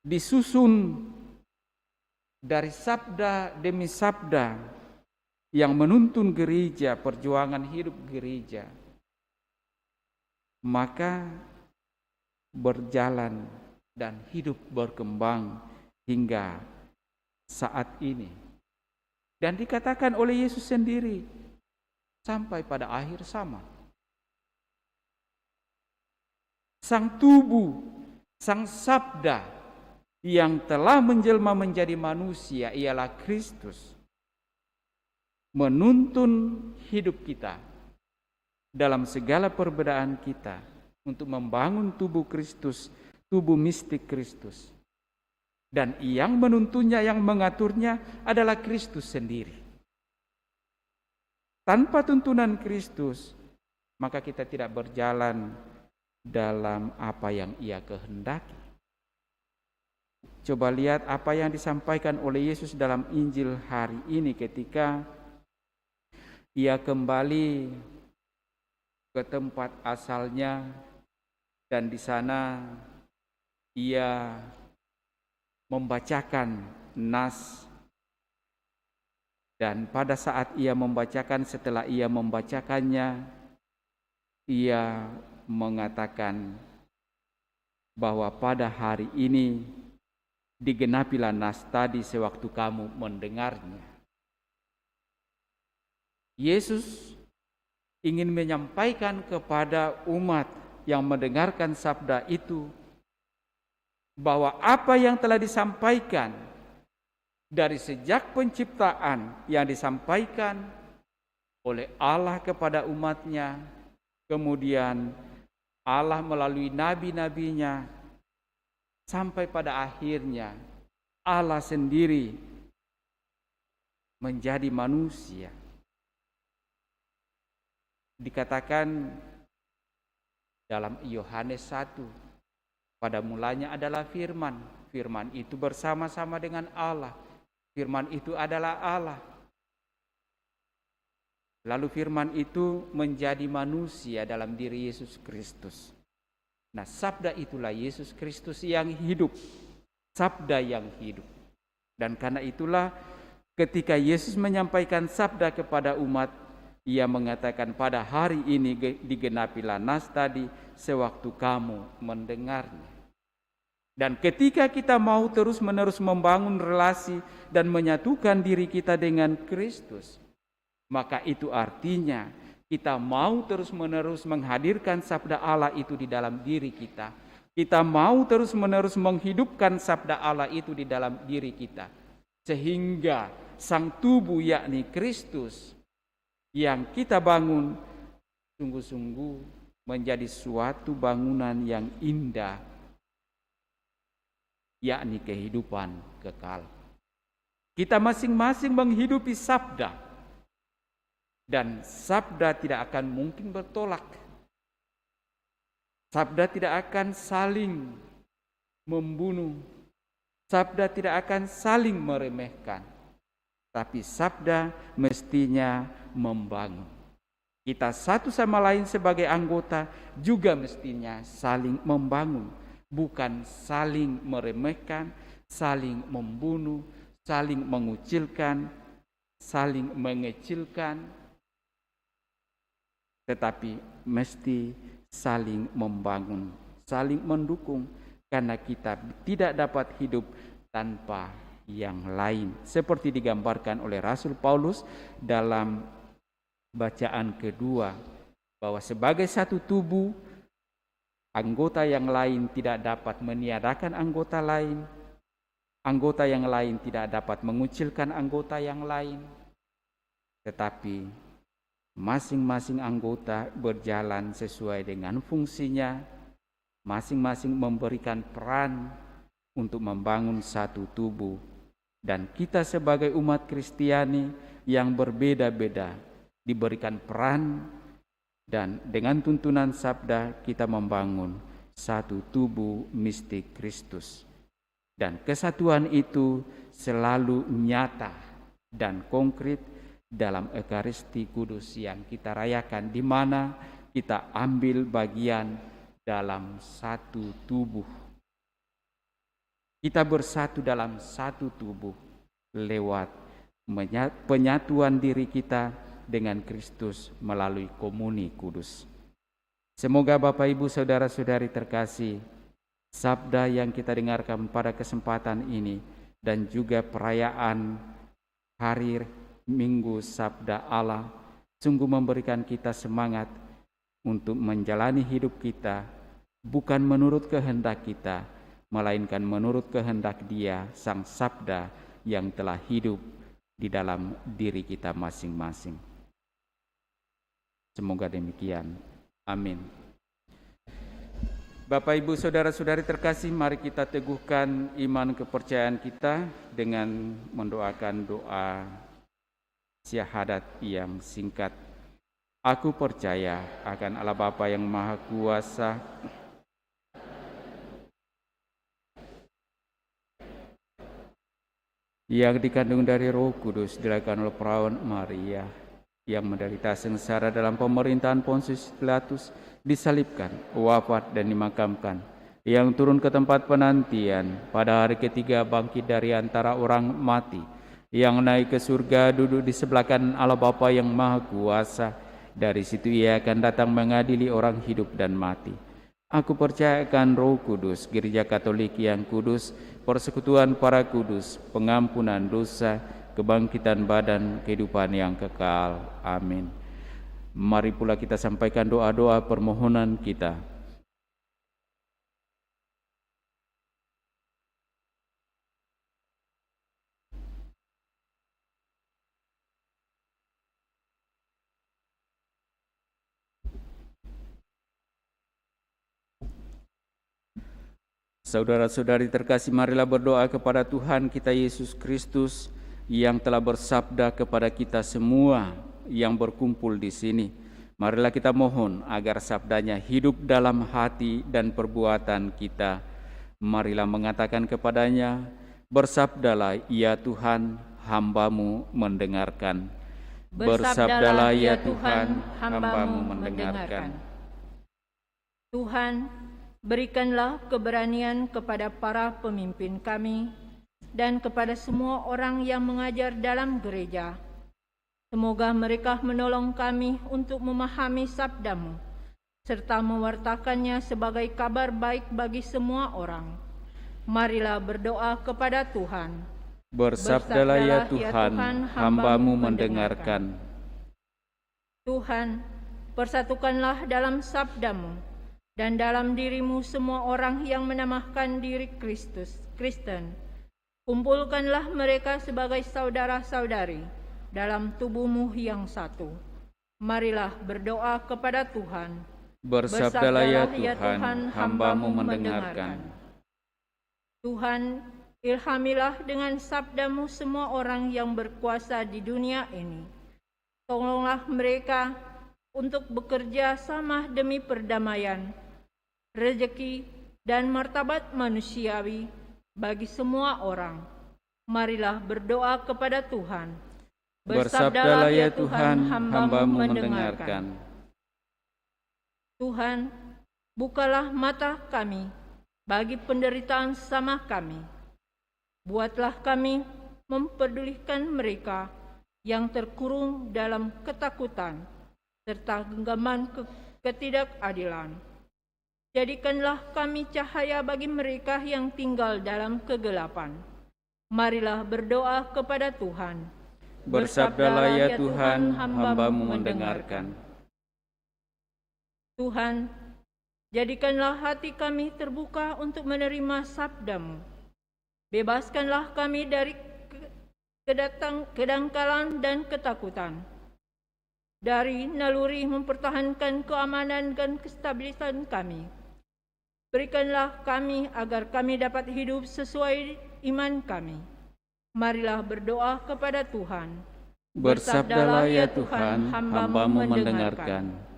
disusun dari sabda demi sabda yang menuntun gereja, perjuangan hidup gereja, maka berjalan dan hidup berkembang hingga saat ini. Dan dikatakan oleh Yesus sendiri, sampai pada akhir zaman. Sang tubuh, sang sabda yang telah menjelma menjadi manusia ialah Kristus, menuntun hidup kita dalam segala perbedaan kita untuk membangun tubuh Kristus, tubuh mistik Kristus. Dan yang menuntunnya, yang mengaturnya adalah Kristus sendiri. Tanpa tuntunan Kristus, maka kita tidak berjalan dalam apa yang Ia kehendaki. Coba lihat apa yang disampaikan oleh Yesus dalam Injil hari ini ketika Ia kembali ke tempat asalnya, dan di sana Ia membacakan nas. Dan pada saat Ia membacakan, setelah Ia membacakannya, Ia mengatakan bahwa pada hari ini digenapilah nas tadi sewaktu kamu mendengarnya. Yesus ingin menyampaikan kepada umat yang mendengarkan sabda itu bahwa apa yang telah disampaikan dari sejak penciptaan, yang disampaikan oleh Allah kepada umatnya, kemudian Allah melalui nabi-nabinya, sampai pada akhirnya Allah sendiri menjadi manusia. Dikatakan dalam Yohanes 1, pada mulanya adalah firman, firman itu bersama-sama dengan Allah, firman itu adalah Allah. Lalu firman itu menjadi manusia dalam diri Yesus Kristus. Nah, sabda itulah Yesus Kristus yang hidup, sabda yang hidup. Dan karena itulah ketika Yesus menyampaikan sabda kepada umat, Ia mengatakan pada hari ini digenapilah nas tadi sewaktu kamu mendengarnya. Dan ketika kita mau terus-menerus membangun relasi dan menyatukan diri kita dengan Kristus, maka itu artinya kita mau terus-menerus menghadirkan sabda Allah itu di dalam diri kita. Kita mau terus-menerus menghidupkan sabda Allah itu di dalam diri kita. Sehingga sang tubuh yakni Kristus yang kita bangun sungguh-sungguh menjadi suatu bangunan yang indah, yakni kehidupan kekal. Kita masing-masing menghidupi sabda, dan sabda tidak akan mungkin bertolak. Sabda tidak akan saling membunuh, sabda tidak akan saling meremehkan, tapi sabda mestinya membangun. Kita satu sama lain sebagai anggota juga mestinya saling membangun, bukan saling meremehkan, saling membunuh, saling mengucilkan, saling mengecilkan, tetapi mesti saling membangun, saling mendukung, karena kita tidak dapat hidup tanpa yang lain. Seperti digambarkan oleh Rasul Paulus dalam bacaan kedua, bahwa sebagai satu tubuh, anggota yang lain tidak dapat meniadakan anggota lain, anggota yang lain tidak dapat mengucilkan anggota yang lain, tetapi masing-masing anggota berjalan sesuai dengan fungsinya, masing-masing memberikan peran untuk membangun satu tubuh. Dan kita sebagai umat Kristiani yang berbeda-beda diberikan peran, dan dengan tuntunan sabda kita membangun satu tubuh mistik Kristus. Dan kesatuan itu selalu nyata dan konkret dalam Ekaristi Kudus yang kita rayakan, di mana kita ambil bagian dalam satu tubuh. Kita bersatu dalam satu tubuh lewat penyatuan diri kita dengan Kristus melalui komuni kudus. Semoga Bapak Ibu Saudara-saudari terkasih, sabda yang kita dengarkan pada kesempatan ini dan juga perayaan Hari Minggu Sabda Allah sungguh memberikan kita semangat untuk menjalani hidup kita bukan menurut kehendak kita, melainkan menurut kehendak Dia, Sang Sabda yang telah hidup di dalam diri kita masing-masing. Semoga demikian. Amin. Bapak, Ibu, Saudara-saudari terkasih, mari kita teguhkan iman kepercayaan kita dengan mendoakan doa syahadat yang singkat. Aku percaya akan Allah Bapa yang Maha Kuasa, yang dikandung dari Roh Kudus, dilahirkan oleh perawan Maria, yang menderita sengsara dalam pemerintahan Pontius Pilatus, disalibkan, wafat dan dimakamkan, yang turun ke tempat penantian, pada hari ketiga bangkit dari antara orang mati, yang naik ke surga, duduk di sebelah kanan Allah Bapa yang Maha Kuasa. Dari situ Ia akan datang mengadili orang hidup dan mati. Aku percaya akan Roh Kudus, Gereja Katolik yang kudus, persekutuan para kudus, pengampunan dosa, kebangkitan badan, kehidupan yang kekal. Amin. Mari pula kita sampaikan doa-doa permohonan kita. Saudara-saudari terkasih, marilah berdoa kepada Tuhan kita Yesus Kristus yang telah bersabda kepada kita semua yang berkumpul di sini. Marilah kita mohon agar sabdanya hidup dalam hati dan perbuatan kita. Marilah mengatakan kepadanya, bersabdalah ya Tuhan, hamba-Mu mendengarkan. Bersabdalah ya Tuhan, hamba-Mu mendengarkan. Tuhan, berikanlah keberanian kepada para pemimpin kami dan kepada semua orang yang mengajar dalam gereja. Semoga mereka menolong kami untuk memahami sabda-Mu, serta mewartakannya sebagai kabar baik bagi semua orang. Marilah berdoa kepada Tuhan. Bersabdalah ya Tuhan, hamba-Mu mendengarkan. Tuhan, persatukanlah dalam sabda-Mu dan dalam diri-Mu semua orang yang menamakan diri Kristen. Kumpulkanlah mereka sebagai saudara-saudari dalam tubuh-Mu yang satu. Marilah berdoa kepada Tuhan. Bersabdalah ya Tuhan, hamba-Mu mendengarkan. Tuhan, ilhamilah dengan sabda-Mu semua orang yang berkuasa di dunia ini. Tolonglah mereka untuk bekerja sama demi perdamaian, rezeki, dan martabat manusiawi bagi semua orang. Marilah berdoa kepada Tuhan. Bersabdalah ya Tuhan, hamba-Mu mendengarkan. Tuhan, bukalah mata kami bagi penderitaan sama kami. Buatlah kami mempedulikan mereka yang terkurung dalam ketakutan serta genggaman ketidakadilan. Jadikanlah kami cahaya bagi mereka yang tinggal dalam kegelapan. Marilah berdoa kepada Tuhan. Bersabdalah ya Tuhan, hamba-Mu mendengarkan. Tuhan, jadikanlah hati kami terbuka untuk menerima sabda-Mu. Bebaskanlah kami dari kedangkalan dan ketakutan, dari naluri mempertahankan keamanan dan kestabilisan kami. Berikanlah kami agar kami dapat hidup sesuai iman kami. Marilah berdoa kepada Tuhan. Bersabdalah ya Tuhan, hamba-Mu mendengarkan.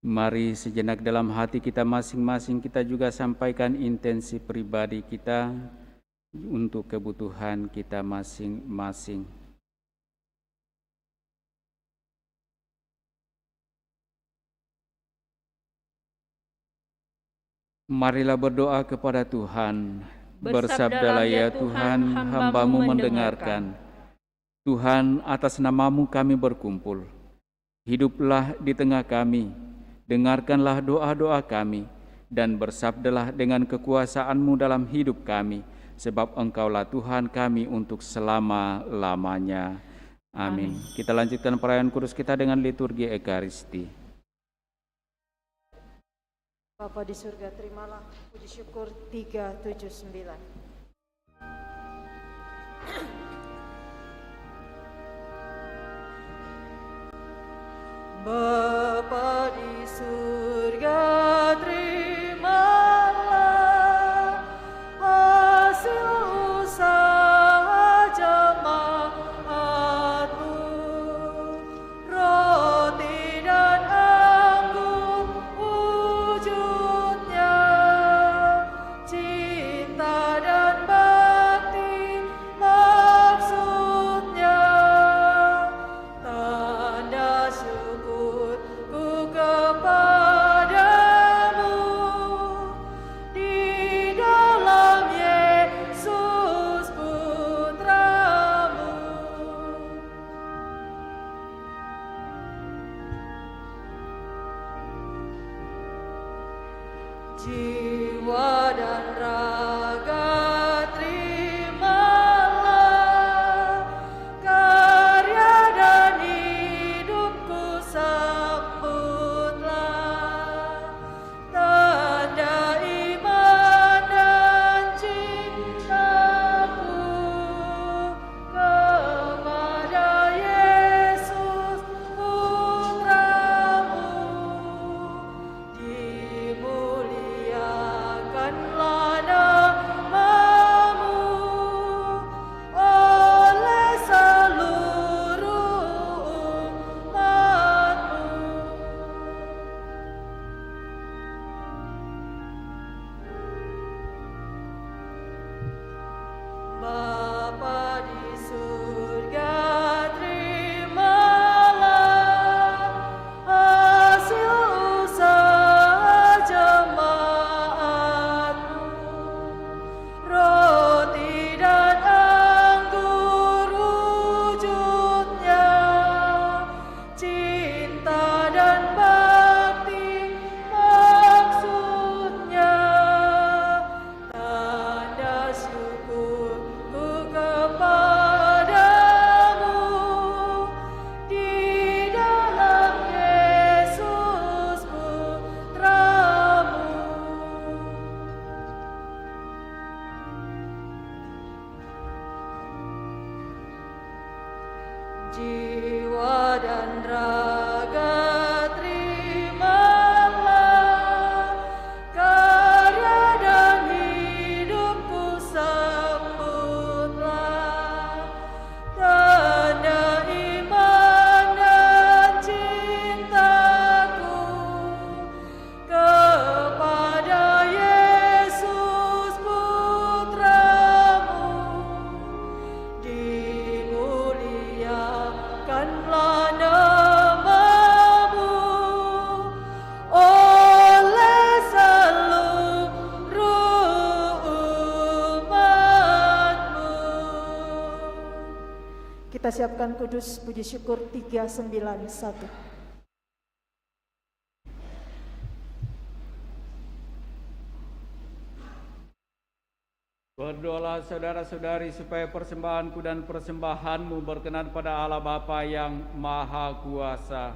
Mari sejenak dalam hati kita masing-masing kita juga sampaikan intensi pribadi kita untuk kebutuhan kita masing-masing. Marilah berdoa kepada Tuhan. Bersabdalah ya Tuhan, hamba-Mu mendengarkan. Tuhan, atas nama-Mu kami berkumpul. Hiduplah di tengah kami. Dengarkanlah doa-doa kami, dan bersabdalah dengan kekuasaan-Mu dalam hidup kami, sebab Engkaulah Tuhan kami untuk selama-lamanya. Amin. Kita lanjutkan perayaan kudus kita dengan liturgi Ekaristi. Bapa di surga, terimalah puji syukur 379. Bapa di surga, terimalah hasil usaha jemaat-Mu, roti dan anggur wujudnya, cinta dan bakti maksudnya, tanda syukurku kepadamu di dalam Yesus Putramu. Jiwa dan raga terimalah, karya dan hidupku sambutlah, tanda iman dan cintaku kepada Yesus Putramu. Dimuliakanlah namamu oleh seluruh umatmu. Bapa di surga, terimalah hasil usaha jemaat-Mu, roti dan anggur wujudnya, cinta dan bakti maksudnya, tanda syukurku kepadamu di dalam Yesus Putramu. Jiwa dan raga terimalah Kita siapkan kudus puji syukur 391. Berdoalah saudara-saudari supaya persembahanku dan persembahanmu berkenan pada Allah Bapa yang Maha Kuasa.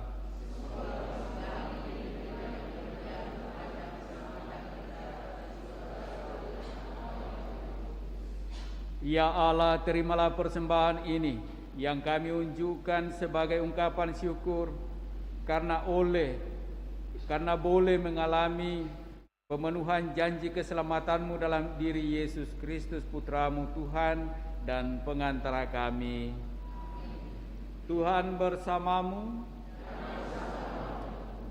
Ya Allah, terimalah persembahan ini yang kami unjukkan sebagai ungkapan syukur karena boleh mengalami pemenuhan janji keselamatanmu dalam diri Yesus Kristus Putramu Tuhan dan pengantara kami. Tuhan bersamamu.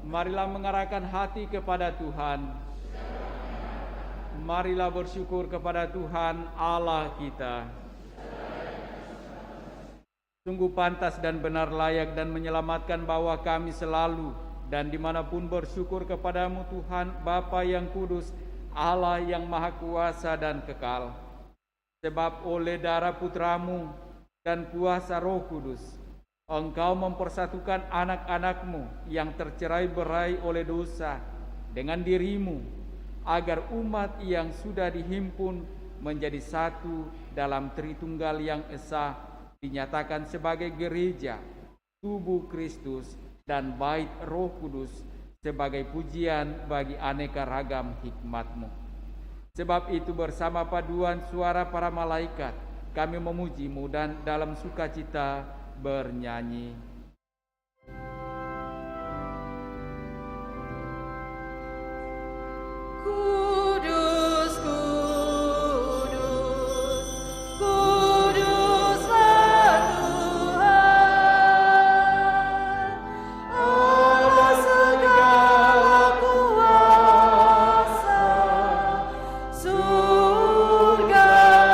Marilah mengarahkan hati kepada Tuhan. Marilah bersyukur kepada Tuhan Allah kita. Sungguh pantas dan benar layak dan menyelamatkan bahwa kami selalu dan dimanapun bersyukur kepadamu Tuhan Bapa yang kudus, Allah yang maha kuasa dan kekal. Sebab oleh darah putramu dan kuasa Roh Kudus, Engkau mempersatukan anak-anakmu yang tercerai-berai oleh dosa dengan dirimu, agar umat yang sudah dihimpun menjadi satu dalam Tritunggal yang esa dinyatakan sebagai gereja, tubuh Kristus, dan bait Roh Kudus sebagai pujian bagi aneka ragam hikmat-Mu. Sebab itu bersama paduan suara para malaikat kami memuji-Mu dan dalam sukacita bernyanyi. Kudus, kudus, kuduslah Tuhan, Allah segala kuasa, surga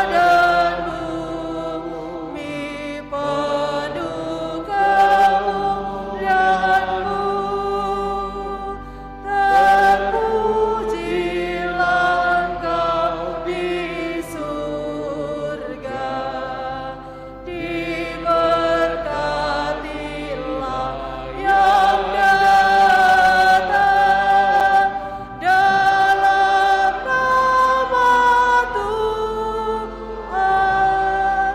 dan bumi penuh kemuliaan-Mu. Terpujilah Engkau di surga, diberkatilah yang datang dalam nama Tuhan.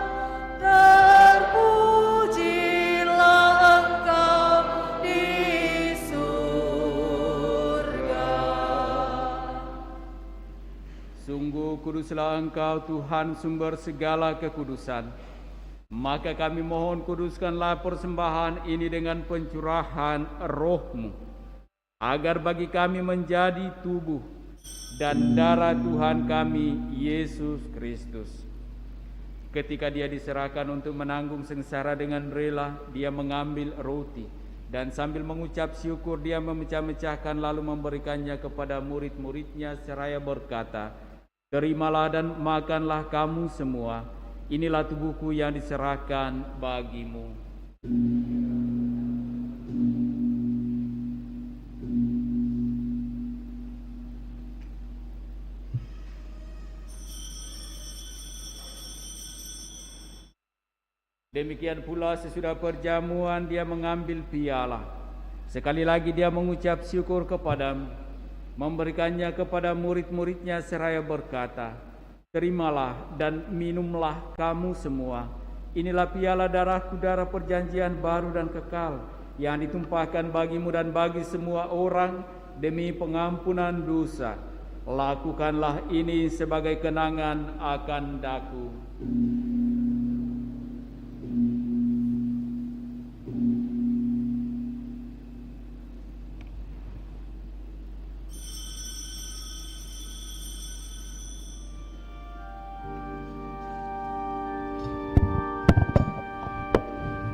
Terpujilah Engkau di surga. Sungguh kuduslah Engkau Tuhan sumber segala kekudusan. Maka kami mohon kuduskanlah persembahan ini dengan pencurahan Roh-Mu, agar bagi kami menjadi tubuh dan darah Tuhan kami Yesus Kristus. Ketika Dia diserahkan untuk menanggung sengsara dengan rela, Dia mengambil roti dan sambil mengucap syukur Dia memecah-mecahkan lalu memberikannya kepada murid-muridnya seraya berkata, "Terimalah dan makanlah kamu semua, inilah tubuhku yang diserahkan bagimu." Demikian pula sesudah perjamuan Dia mengambil piala. Sekali lagi Dia mengucap syukur kepadamu, memberikannya kepada murid-muridnya seraya berkata, "Terimalah dan minumlah kamu semua. Inilah piala darahku, darah perjanjian baru dan kekal, yang ditumpahkan bagimu dan bagi semua orang demi pengampunan dosa. Lakukanlah ini sebagai kenangan akan daku."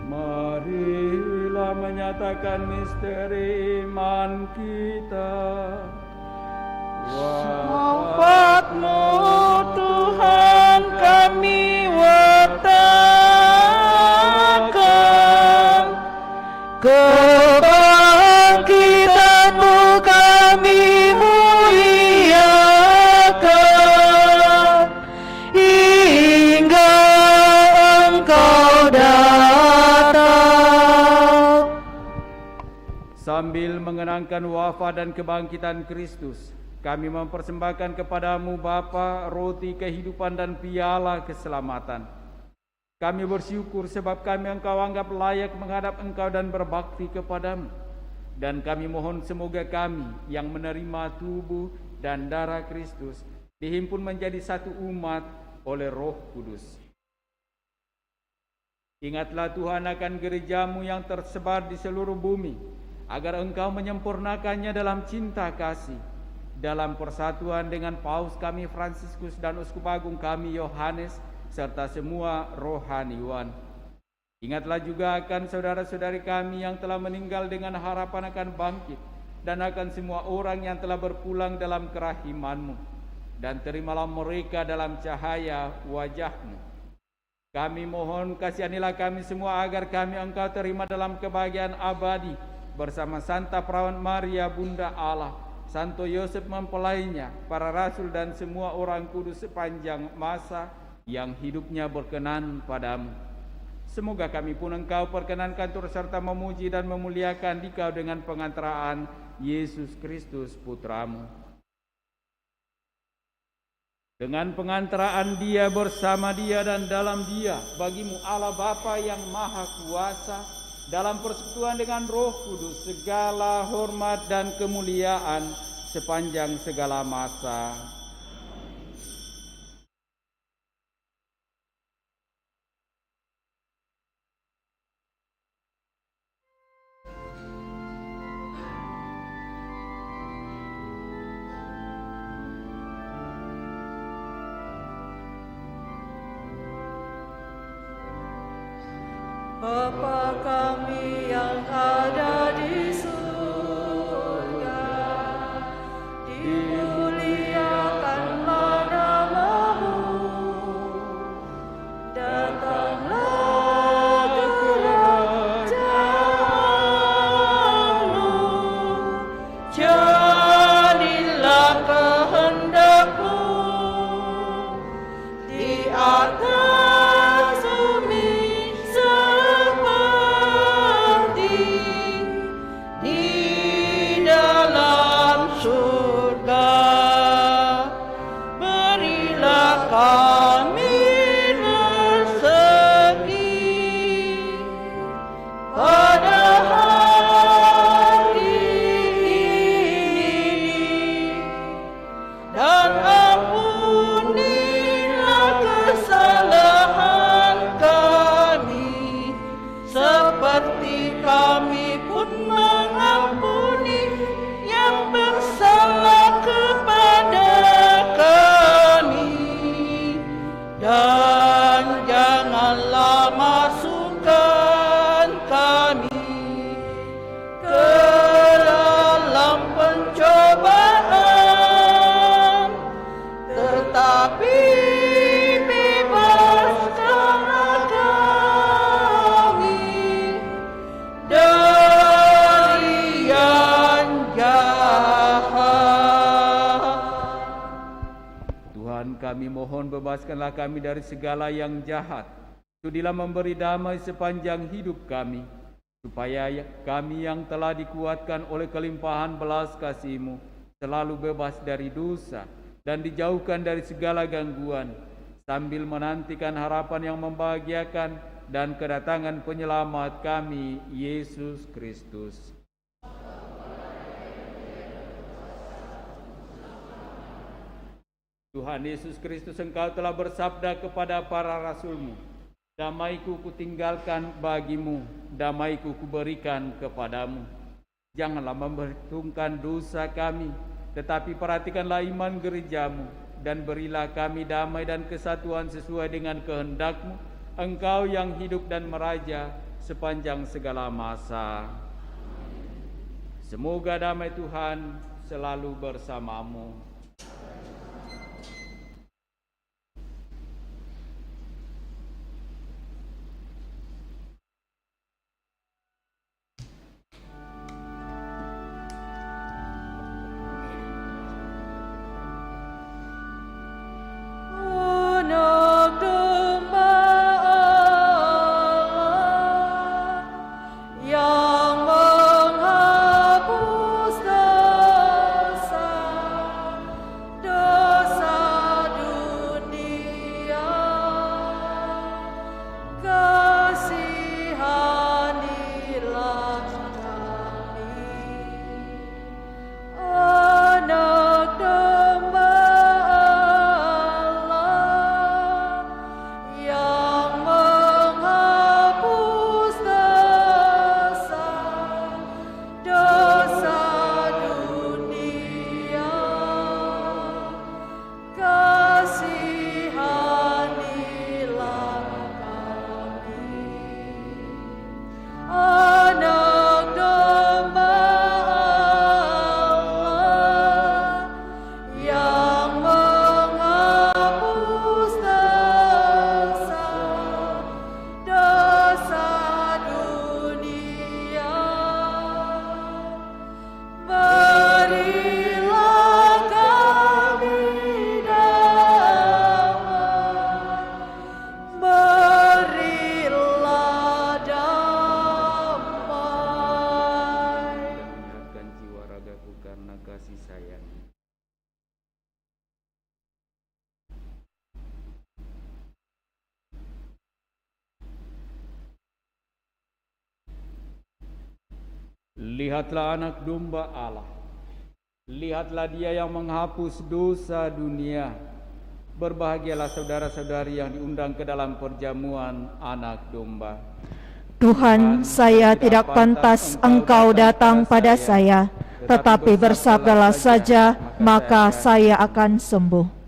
Marilah menyatakan misteri iman kita. Wafat-Mu Tuhan kami wartakan, kebangkitan-Mu kami muliakan, hingga Engkau datang. Sambil mengenangkan wafat dan kebangkitan Kristus, kami mempersembahkan kepadamu Bapa, roti kehidupan dan piala keselamatan. Kami bersyukur sebab kami Engkau anggap layak menghadap Engkau dan berbakti kepadamu. Dan kami mohon semoga kami yang menerima tubuh dan darah Kristus dihimpun menjadi satu umat oleh Roh Kudus. Ingatlah Tuhan akan gerejamu yang tersebar di seluruh bumi, agar Engkau menyempurnakannya dalam cinta kasih, dalam persatuan dengan Paus kami Fransiskus dan Uskup Agung kami Yohanes, serta semua rohaniwan. Ingatlah juga akan saudara-saudari kami yang telah meninggal dengan harapan akan bangkit, dan akan semua orang yang telah berpulang dalam kerahiman-Mu, dan terimalah mereka dalam cahaya wajah-Mu. Kami mohon kasihanilah kami semua agar kami Engkau terima dalam kebahagiaan abadi bersama Santa Perawan Maria Bunda Allah, Santo Yosef mempelainya, para rasul dan semua orang kudus sepanjang masa yang hidupnya berkenan padamu. Semoga kami pun Engkau perkenankan turut serta memuji dan memuliakan Dikau dengan pengantaraan Yesus Kristus Putramu. Dengan pengantaraan Dia, bersama Dia dan dalam Dia, bagimu Allah Bapa yang Maha Kuasa, dalam persekutuan dengan Roh Kudus, segala hormat dan kemuliaan sepanjang segala masa. Bapa kami yang ada di surga, dimuliakanlah nama-Mu, datanglah kerajaan-Mu, jadilah kehendak-Mu di atas bumi di dalam surga. Berilah kami rezeki pada hari ini, dan ampunilah kesalahan kami seperti kami pun mengampuni yang bersalah kepada kami, dan janganlah masukkan kami ke dalam pencobaan, tetapi bebaskanlah kami dari yang jahat. Tuhan, kami mohon bebaskanlah kami dari segala yang jahat. Sudilah memberi damai sepanjang hidup kami, supaya kami yang telah dikuatkan oleh kelimpahan belas kasih-Mu selalu bebas dari dosa dan dijauhkan dari segala gangguan, sambil menantikan harapan yang membahagiakan dan kedatangan penyelamat kami, Yesus Kristus. Tuhan Yesus Kristus, Engkau telah bersabda kepada para rasul-Mu, damai-Ku kutinggalkan bagimu, damai-Ku kuberikan kepadamu. Janganlah memperhitungkan dosa kami, tetapi perhatikanlah iman gereja-Mu, dan berilah kami damai dan kesatuan sesuai dengan kehendak-Mu, Engkau yang hidup dan meraja sepanjang segala masa. Semoga damai Tuhan selalu bersamamu. Anak domba Allah yang menghapus Lihatlah anak domba Allah. Lihatlah dia yang menghapus dosa dunia. Berbahagialah saudara-saudari yang diundang ke dalam perjamuan anak domba. Tuhan, saya tidak pantas Engkau datang pada saya, tetapi bersabdalah saja, maka saya akan sembuh.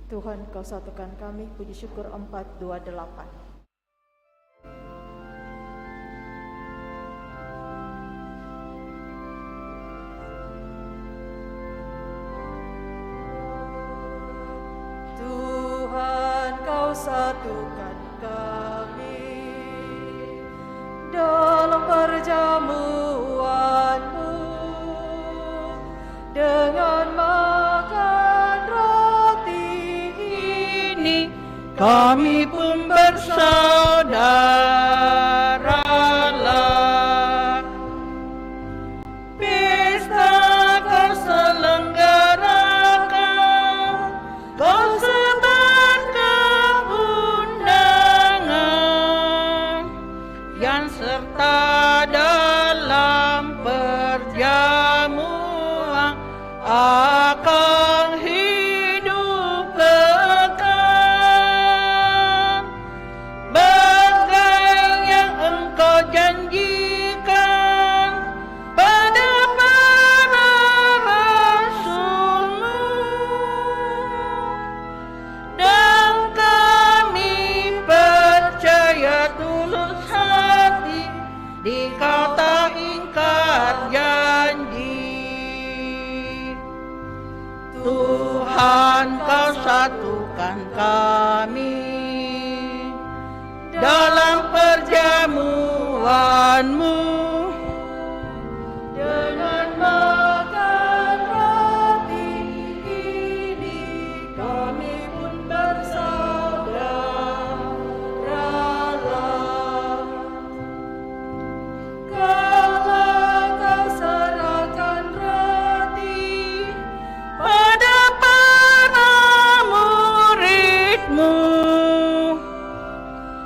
Tuhan, Kau satukan kami, puji syukur 428. Tuhan, Kau satukan kami dalam perjamuan-Mu dengan makan roti ini, kami pun bersaudaralah. Pesta Kau selenggarakan, Kau sebar keundangan yang serta dalam perjamuan akan hidup kekal. Bagai yang Engkau janjikan pada para rasul-Mu, dan kami percaya tulus hati di kata ingkar janji. Tuhan, Kau satukan kami dalam perjamuan-Mu dengan makan roti ini, kami pun bersaudaralah. Kau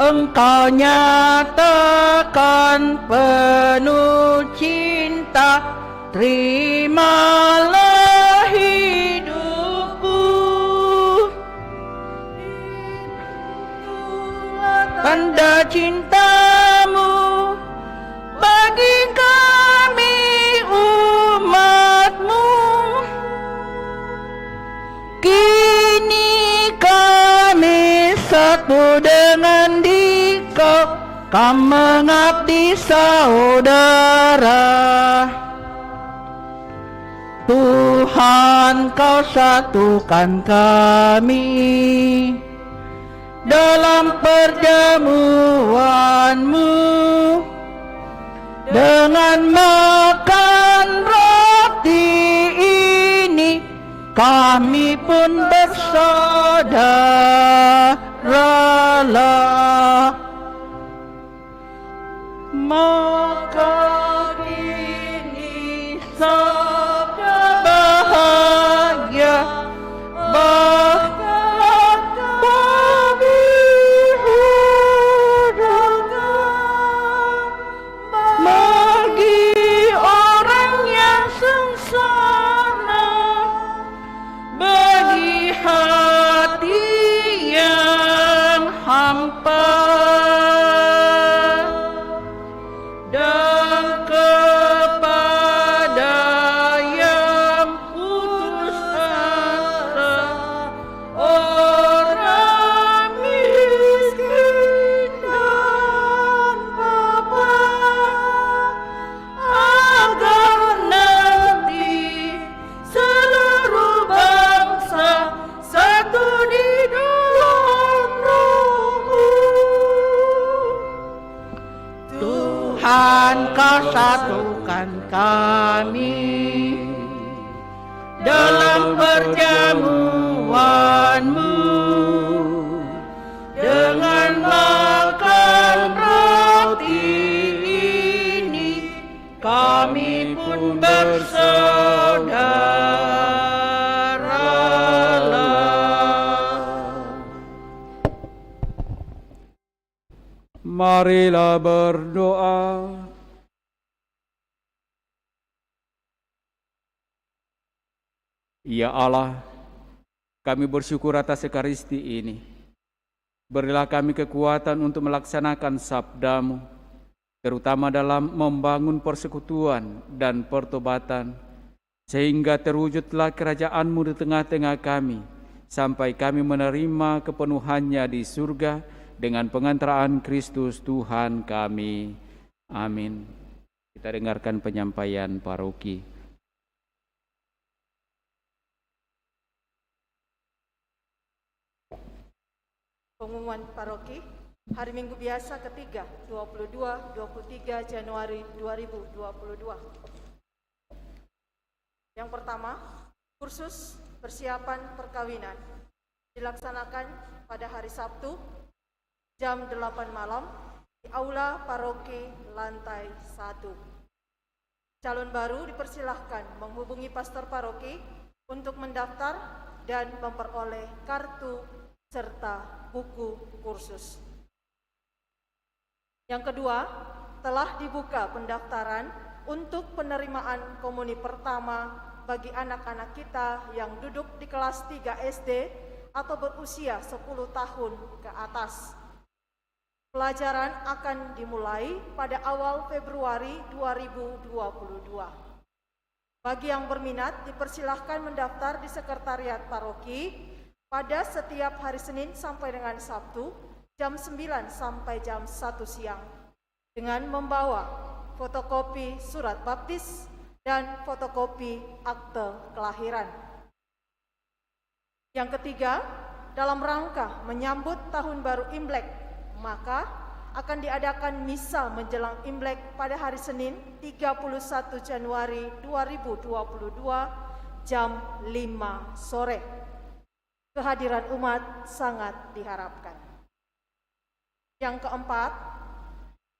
Engkau nyatakan penuh cinta, terimalah hidupku. Tanda cintamu bagi kami umatmu. Kini kami satu dengan Dikau, kami mengabdi saudara. Tuhan, Kau satukan kami dalam perjamuan-Mu, dengan makan roti ini kami pun bersaudaralah. Maka kini sabda bahagia bahkan kami hurahkan bagi orang yang sengsara, bagi hati yang hampa, dan kepada yang putus asa, orang miskin dan bapa, agar nanti seluruh bangsa satu di dalam Roh-Mu. Tuhan, Kau satukan kami dalam perjamuan-Mu, dengan makan roti ini kami pun bersaudaralah. Marilah berdoa. Ya Allah, kami bersyukur atas Ekaristi ini. Berilah kami kekuatan untuk melaksanakan sabda-Mu, terutama dalam membangun persekutuan dan pertobatan, sehingga terwujudlah kerajaan-Mu di tengah-tengah kami, sampai kami menerima kepenuhannya di surga dengan pengantaraan Kristus Tuhan kami. Amin. Kita dengarkan penyampaian paroki. Pengumuman paroki hari Minggu biasa ketiga 22-23 Januari 2022. Yang pertama, kursus persiapan perkawinan dilaksanakan pada hari Sabtu jam 8 malam di Aula Paroki lantai 1. Calon baru dipersilahkan menghubungi pastor paroki untuk mendaftar dan memperoleh kartu serta buku kursus. Yang kedua, telah dibuka pendaftaran untuk penerimaan komuni pertama bagi anak-anak kita yang duduk di kelas 3 SD atau berusia 10 tahun ke atas. Pelajaran akan dimulai pada awal Februari 2022. Bagi yang berminat, dipersilahkan mendaftar di sekretariat paroki pada setiap hari Senin sampai dengan Sabtu, jam 9 sampai jam 1 siang, dengan membawa fotokopi surat baptis dan fotokopi akte kelahiran. Yang ketiga, dalam rangka menyambut Tahun Baru Imlek, maka akan diadakan misa menjelang Imlek pada hari Senin 31 Januari 2022 jam 5 sore. Kehadiran umat sangat diharapkan. Yang keempat,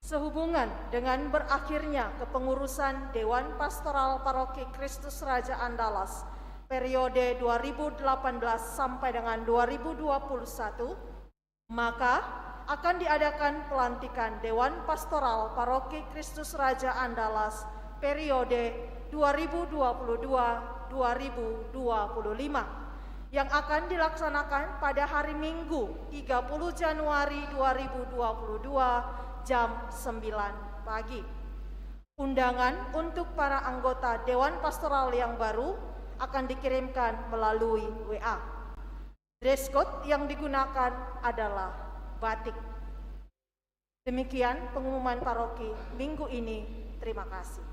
sehubungan dengan berakhirnya kepengurusan Dewan Pastoral Paroki Kristus Raja Andalas periode 2018 sampai dengan 2021, maka akan diadakan pelantikan Dewan Pastoral Paroki Kristus Raja Andalas periode 2022-2025 yang akan dilaksanakan pada hari Minggu 30 Januari 2022 jam 9 pagi. Undangan untuk para anggota Dewan Pastoral yang baru akan dikirimkan melalui WA. Dress code yang digunakan adalah batik. Demikian pengumuman paroki minggu ini. Terima kasih.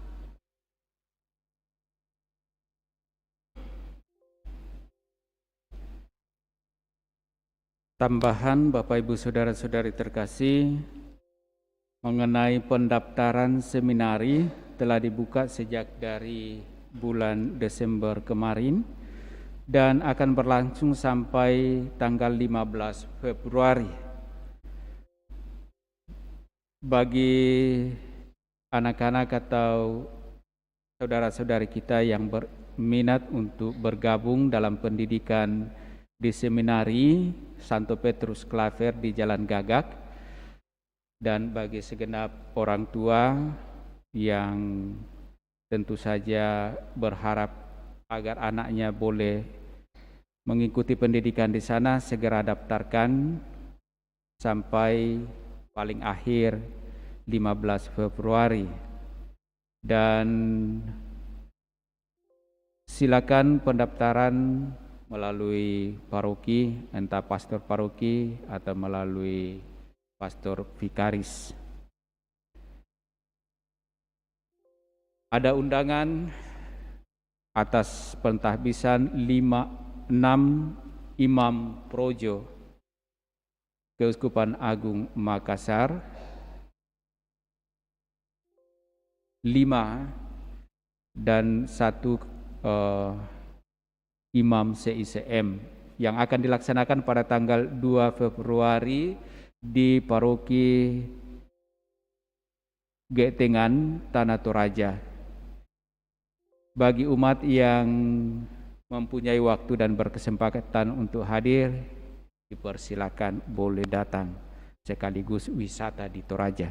Tambahan Bapak Ibu Saudara-saudari terkasih, mengenai pendaftaran seminari telah dibuka sejak dari bulan Desember kemarin dan akan berlangsung sampai tanggal 15 Februari. Bagi anak-anak atau saudara-saudari kita yang berminat untuk bergabung dalam pendidikan di seminari Santo Petrus Claver di Jalan Gagak, dan bagi segenap orang tua yang tentu saja berharap agar anaknya boleh mengikuti pendidikan di sana, segera daftarkan sampai paling akhir 15 Februari. Dan silakan pendaftaran melalui paroki, entah pastor paroki atau melalui pastor vikaris. Ada undangan atas pentahbisan 6 imam projo Keuskupan Agung Makassar, 5 dan 1 imam CICM yang akan dilaksanakan pada tanggal 2 Februari di paroki Getengan, Tanah Toraja. Bagi umat yang mempunyai waktu dan berkesempatan untuk hadir, dipersilakan boleh datang sekaligus wisata di Toraja.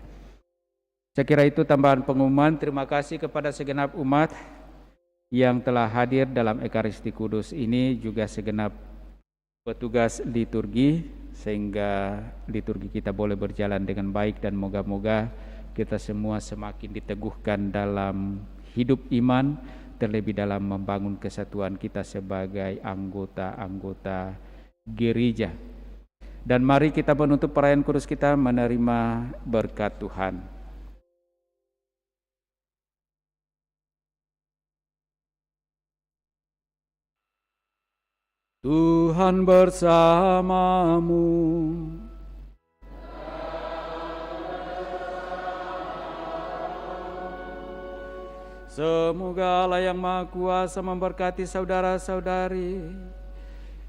Saya kira itu tambahan pengumuman. Terima kasih kepada segenap umat yang telah hadir dalam Ekaristi Kudus ini, juga segenap petugas liturgi, sehingga liturgi kita boleh berjalan dengan baik, dan moga-moga kita semua semakin diteguhkan dalam hidup iman, terlebih dalam membangun kesatuan kita sebagai anggota-anggota gereja. Dan mari kita menutup perayaan kudus kita menerima berkat Tuhan. Tuhan bersamamu. Semoga Allah yang Maha Kuasa memberkati saudara-saudari,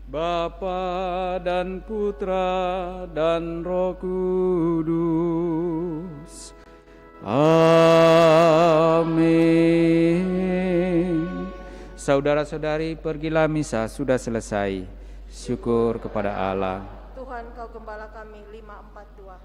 Bapa dan Putra dan Roh Kudus. Amin. Saudara-saudari, pergilah misa sudah selesai. Syukur kepada Allah. Tuhan, Kau Gembala kami. 542.